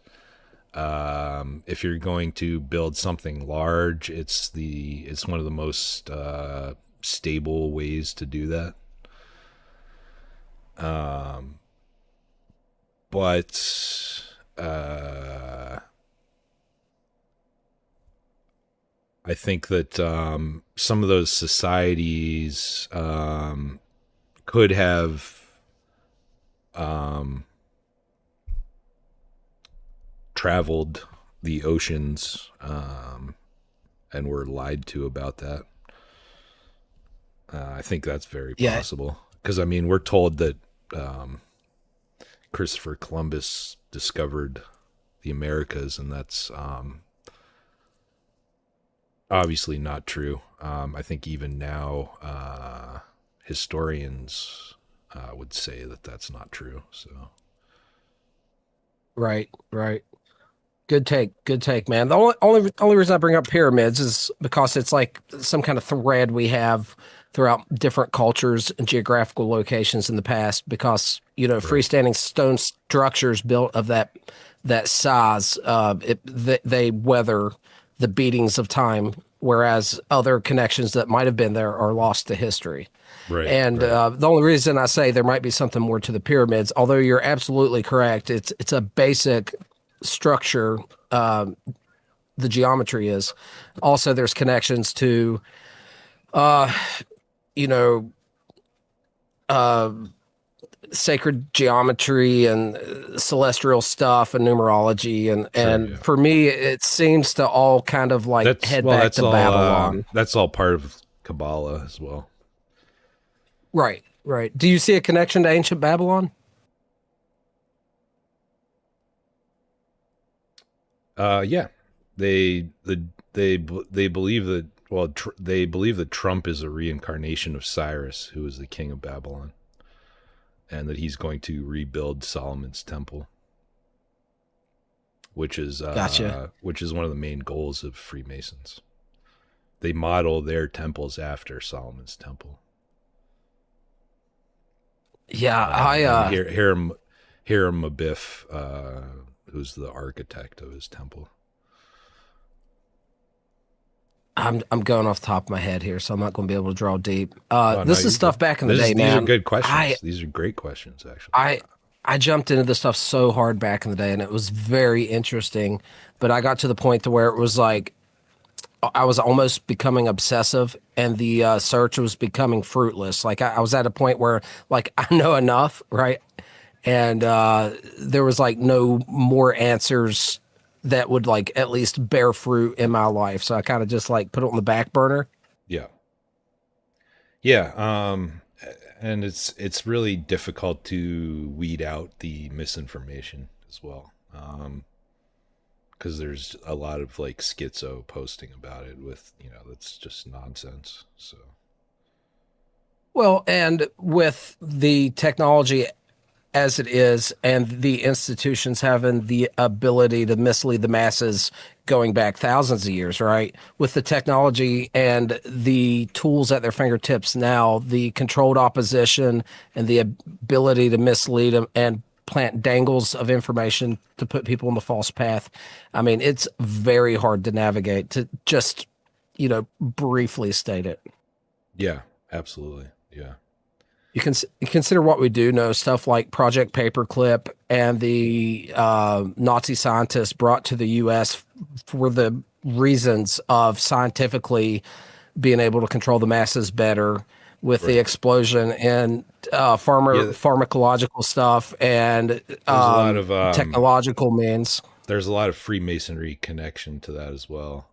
if you're going to build something large, it's one of the most stable ways to do that. But I think that some of those societies could have traveled the oceans and were lied to about that. I think that's very possible. Because, I mean, we're told that Christopher Columbus discovered the Americas, and that's obviously not true. I think even now historians would say that that's not true. So, right. Good take, man. The only reason I bring up pyramids is because it's like some kind of thread we have throughout different cultures and geographical locations in the past. Because, you know, freestanding stone structures built of that size, they weather the beatings of time, whereas other connections that might have been there are lost to history. Right. And the only reason I say there might be something more to the pyramids, although you're absolutely correct, it's a basic structure. The geometry is also, there's connections to sacred geometry and celestial stuff and numerology, and for me it seems to all kind of like head back to Babylon. That's all part of Kabbalah as well. Right. Do you see a connection to ancient Babylon? Yeah, they believe that. Well, they believe that Trump is a reincarnation of Cyrus, who was the king of Babylon, and that he's going to rebuild Solomon's temple, which is which is one of the main goals of Freemasons. They model their temples after Solomon's temple. Yeah, Hiram Abiff, who's the architect of his temple. I'm going off the top of my head here, so I'm not going to be able to draw deep. This is stuff back in the day, man. These are good questions. These are great questions, actually. I jumped into this stuff so hard back in the day, and it was very interesting. But I got to the point to where it was like I was almost becoming obsessive, and the search was becoming fruitless. Like I was at a point where like I know enough, right? And there was like no more answers that would like at least bear fruit in my life. So I kind of just like put it on the back burner. Yeah. And it's really difficult to weed out the misinformation as well. Because there's a lot of like schizo posting about it with, that's just nonsense. So. Well, and with the technology as it is, and the institutions having the ability to mislead the masses going back thousands of years, right? With the technology and the tools at their fingertips now, the controlled opposition and the ability to mislead them and plant dangles of information to put people on the false path. I mean, it's very hard to navigate, to just, briefly state it. Yeah, absolutely. Yeah. You can consider what we do know, stuff like Project Paperclip and the Nazi scientists brought to the U.S. for the reasons of scientifically being able to control the masses better, with the explosion in pharmacological stuff and there's a lot of technological means. There's a lot of Freemasonry connection to that as well,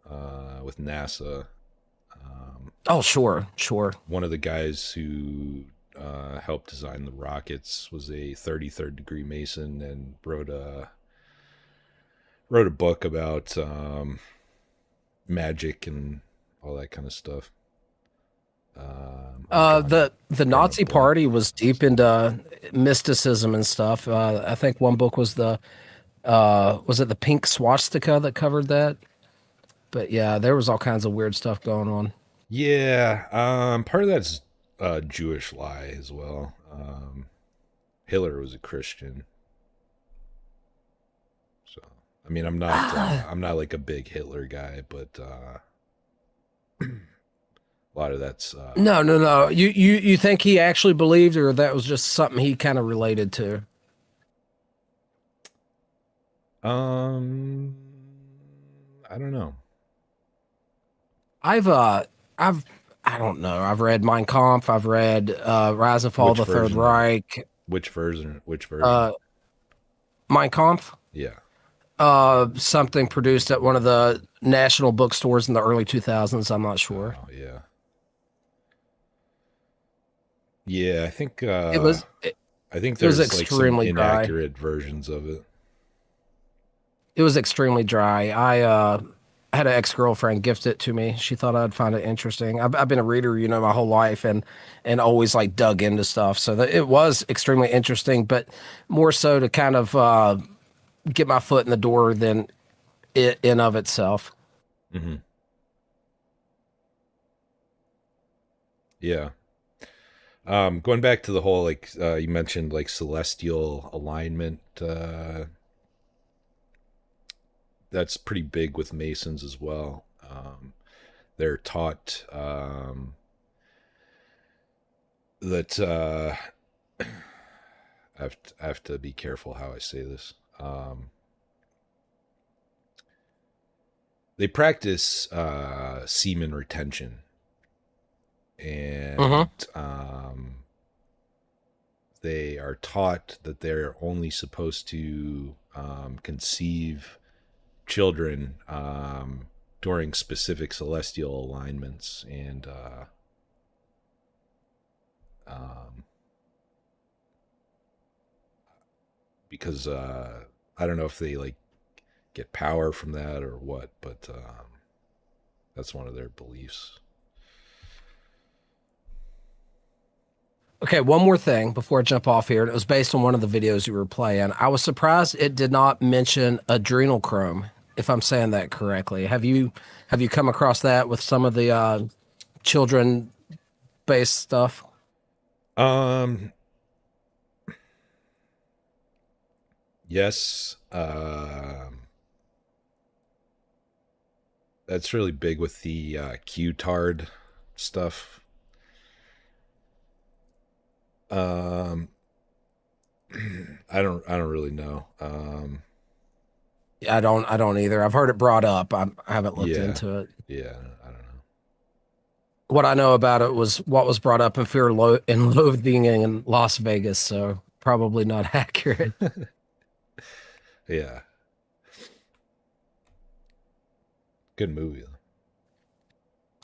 with NASA. Oh, sure. One of the guys who helped design the rockets was a 33rd degree Mason and wrote a book about magic and all that kind of stuff. The Nazi Party was deep into mysticism and stuff. I think one book was was it the Pink Swastika that covered that? But yeah, there was all kinds of weird stuff going on. Yeah, part of that's a Jewish lie as well. Hitler was a Christian, so I mean, I'm not like a big Hitler guy, but a lot of that's No. You think he actually believed, or that was just something he kind of related to? I don't know. I don't know. I've read Mein Kampf. I've read Rise and Fall of the Third Reich. Which version? Mein Kampf. Yeah. Something produced at one of the national bookstores in the early 2000s. I'm not sure. Oh yeah. Yeah, I think I think there's like some inaccurate versions of it. It was extremely dry. I had an ex-girlfriend gift it to me. She thought I'd find it interesting. I've been a reader, my whole life, and always like dug into stuff. So it was extremely interesting, but more so to kind of get my foot in the door than it in of itself. Mm-hmm. Yeah. Going back to the whole, like, you mentioned, like, celestial alignment, that's pretty big with Masons as well. They're taught that I have to be careful how I say this. They practice semen retention, and they are taught that they're only supposed to conceive children during specific celestial alignments, and because I don't know if they like get power from that or what, but that's one of their beliefs. Okay, one more thing before I jump off here. It was based on one of the videos you were playing. I was surprised it did not mention adrenochrome, if I'm saying that correctly. Have you come across that with some of the children-based stuff? Yes. That's really big with the Q-tard stuff. I don't really know. I don't either. I've heard it brought up. I haven't looked into it. Yeah, I don't know. What I know about it was what was brought up in Fear and Loathing in Las Vegas, so probably not accurate. Yeah. Good movie, though.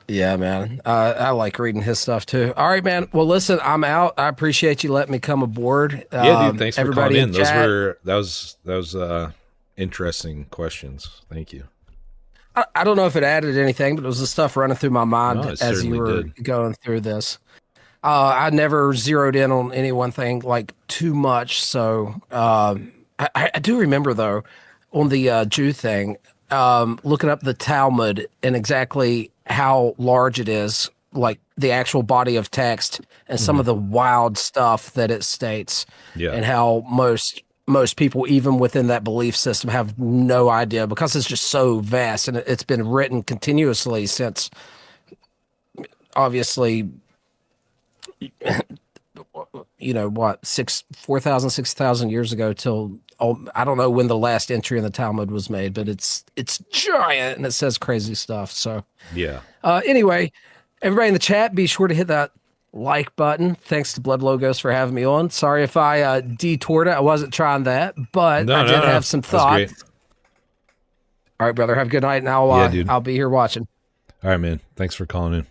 Yeah, man. I like reading his stuff too. All right, man. Well, listen, I'm out. I appreciate you letting me come aboard. Yeah, dude. Thanks for calling in. That was interesting questions. Thank you. I don't know if it added anything, but it was the stuff running through my mind as you were going through this. I never zeroed in on any one thing like too much. So I do remember though on the Jew thing, looking up the Talmud and exactly how large it is, like the actual body of text and some of the wild stuff that it states, and how most people, even within that belief system, have no idea because it's just so vast and it's been written continuously since, obviously, 4,000, 6,000 years ago till, I don't know when the last entry in the Talmud was made, but it's giant and it says crazy stuff. So yeah. Anyway, everybody in the chat, be sure to hit that like button. Thanks to Blood Logos for having me on. Sorry if I detoured it. I wasn't trying that, but I did have some thoughts. All right, brother. Have a good night, and I'll be here watching. All right, man. Thanks for calling in.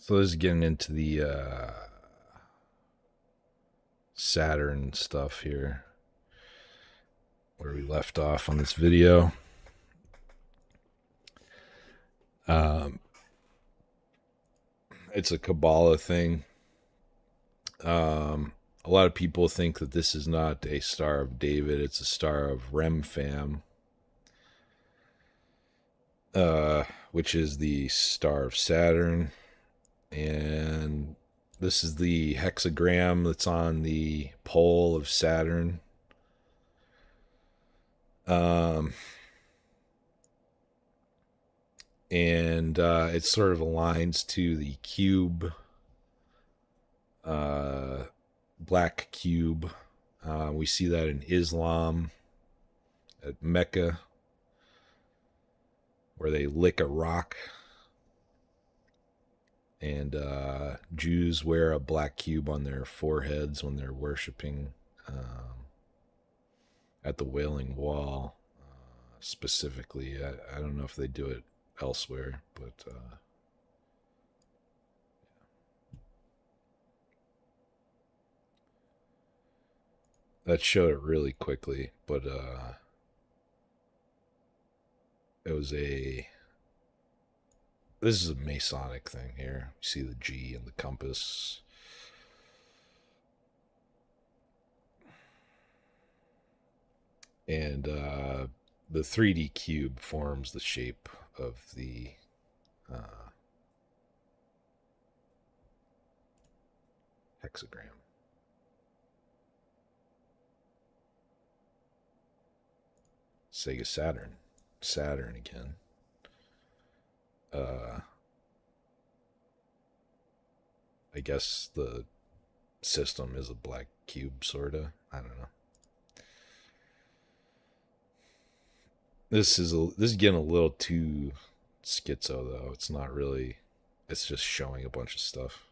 So this is getting into the Saturn stuff here, where we left off on this video. It's a Kabbalah thing. A lot of people think that this is not a Star of David, it's a Star of Remphan, which is the star of Saturn. And this is the hexagram that's on the pole of Saturn. And it sort of aligns to the cube, black cube. We see that in Islam at Mecca, where they lick a rock. And Jews wear a black cube on their foreheads when they're worshiping at the Wailing Wall, specifically. I don't know if they do it elsewhere, but that showed it really quickly. But it was this is a Masonic thing here. You see the G and the compass. And the 3D cube forms the shape of the hexagram. Sega Saturn. Saturn again. I guess the system is a black cube, sorta. I don't know. This is getting a little too schizo, though. It's not really. It's just showing a bunch of stuff.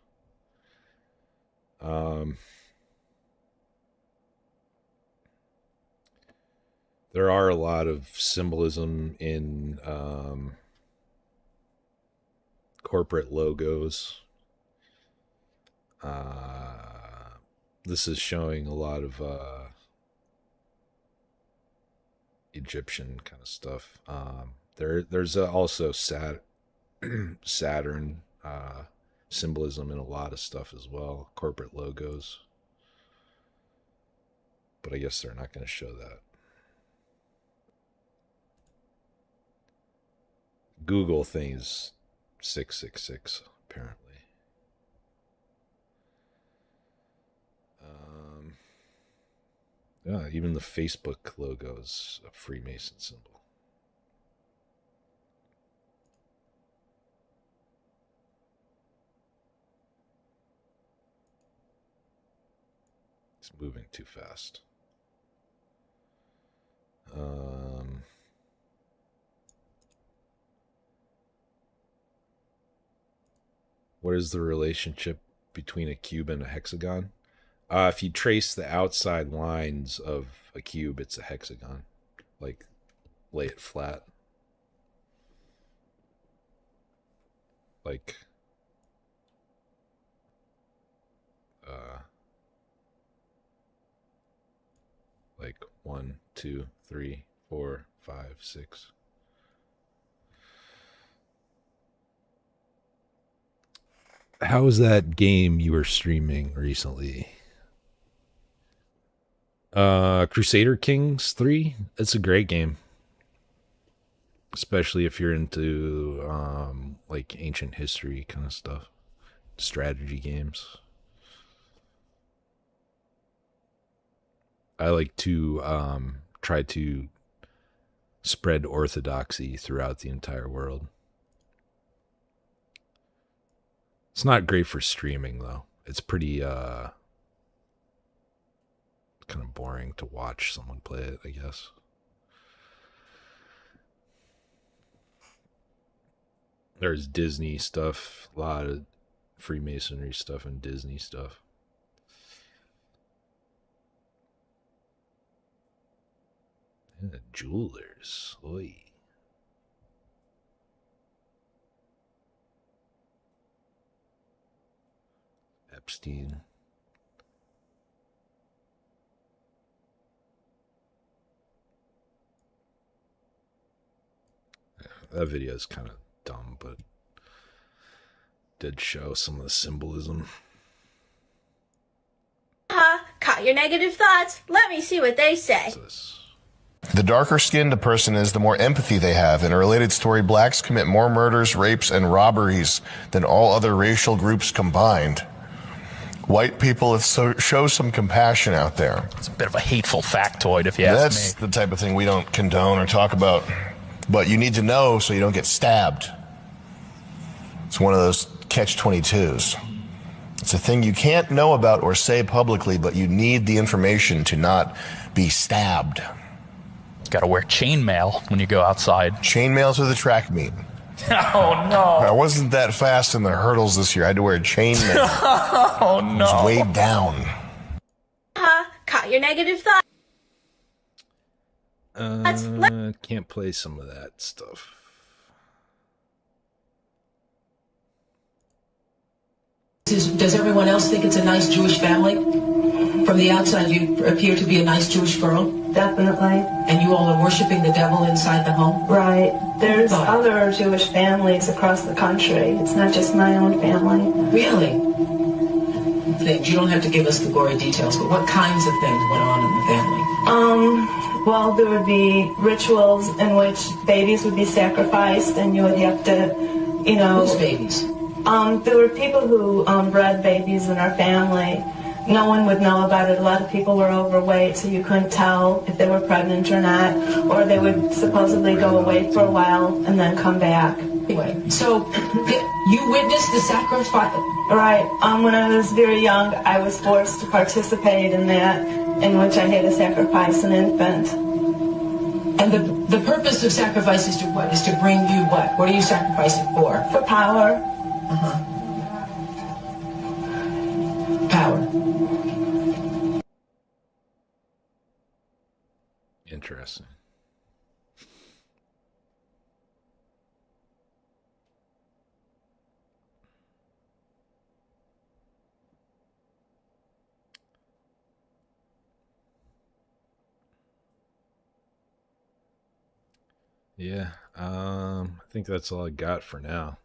There are a lot of symbolism in corporate logos. This is showing a lot of Egyptian kind of stuff. There's also Saturn symbolism in a lot of stuff as well, corporate logos. But I guess they're not going to show that. Google thing is 666 apparently. Yeah, even the Facebook logo is a Freemason symbol. It's moving too fast. What is the relationship between a cube and a hexagon? If you trace the outside lines of a cube, it's a hexagon. Like, lay it flat. Like, like 1, 2, 3, 4, 5, 6. How was that game you were streaming recently? Crusader Kings 3. It's a great game, especially if you're into like ancient history kind of stuff, strategy games. I like to try to spread orthodoxy throughout the entire world. It's not great for streaming though. It's pretty kind of boring to watch someone play it, I guess. There's Disney stuff, a lot of Freemasonry stuff and Disney stuff. Yeah, jewelers. Oy. Epstein. That video is kind of dumb, but did show some of the symbolism. Caught your negative thoughts. Let me see what they say. The darker skinned a person is, the more empathy they have. In a related story, blacks commit more murders, rapes, and robberies than all other racial groups combined. White people show some compassion out there. It's a bit of a hateful factoid, if you ask me. That's the type of thing we don't condone or talk about. But you need to know so you don't get stabbed. It's one of those catch-22s. It's a thing you can't know about or say publicly, but you need the information to not be stabbed. Got to wear chainmail when you go outside. Chainmail to the track meet. Oh, no. I wasn't that fast in the hurdles this year. I had to wear chainmail. Oh, no. It was weighed down. Caught your negative thoughts. Can't play some of that stuff. Does everyone else think it's a nice Jewish family? From the outside, you appear to be a nice Jewish girl. Definitely. And you all are worshiping the devil inside the home? Right. There's other Jewish families across the country. It's not just my own family. Really? Things. You don't have to give us the gory details, but what kinds of things went on in the family? Well, there would be rituals in which babies would be sacrificed, and you would have to, you know... Whose babies? There were people who bred babies in our family. No one would know about it. A lot of people were overweight, so you couldn't tell if they were pregnant or not. Or they would supposedly go away for a while and then come back. Anyway, so you witnessed the sacrifice? Right. When I was very young, I was forced to participate in that, in which I had to sacrifice an infant. And the purpose of sacrifice is to what? Is to bring you what? What are you sacrificing for? For power. Power. Interesting. Yeah, I think that's all I got for now.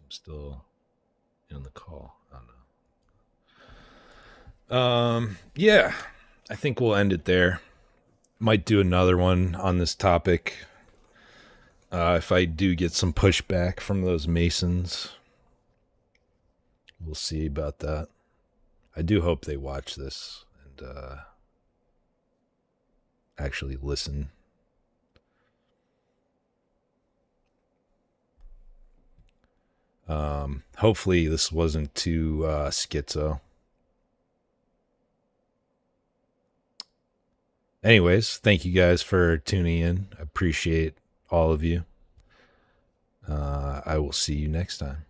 I'm still in the call. I don't know. Yeah, I think we'll end it there. Might do another one on this topic. If I do get some pushback from those Masons, we'll see about that. I do hope they watch this and actually listen. Hopefully this wasn't too schizo. Anyways, thank you guys for tuning in. I appreciate all of you. I will see you next time.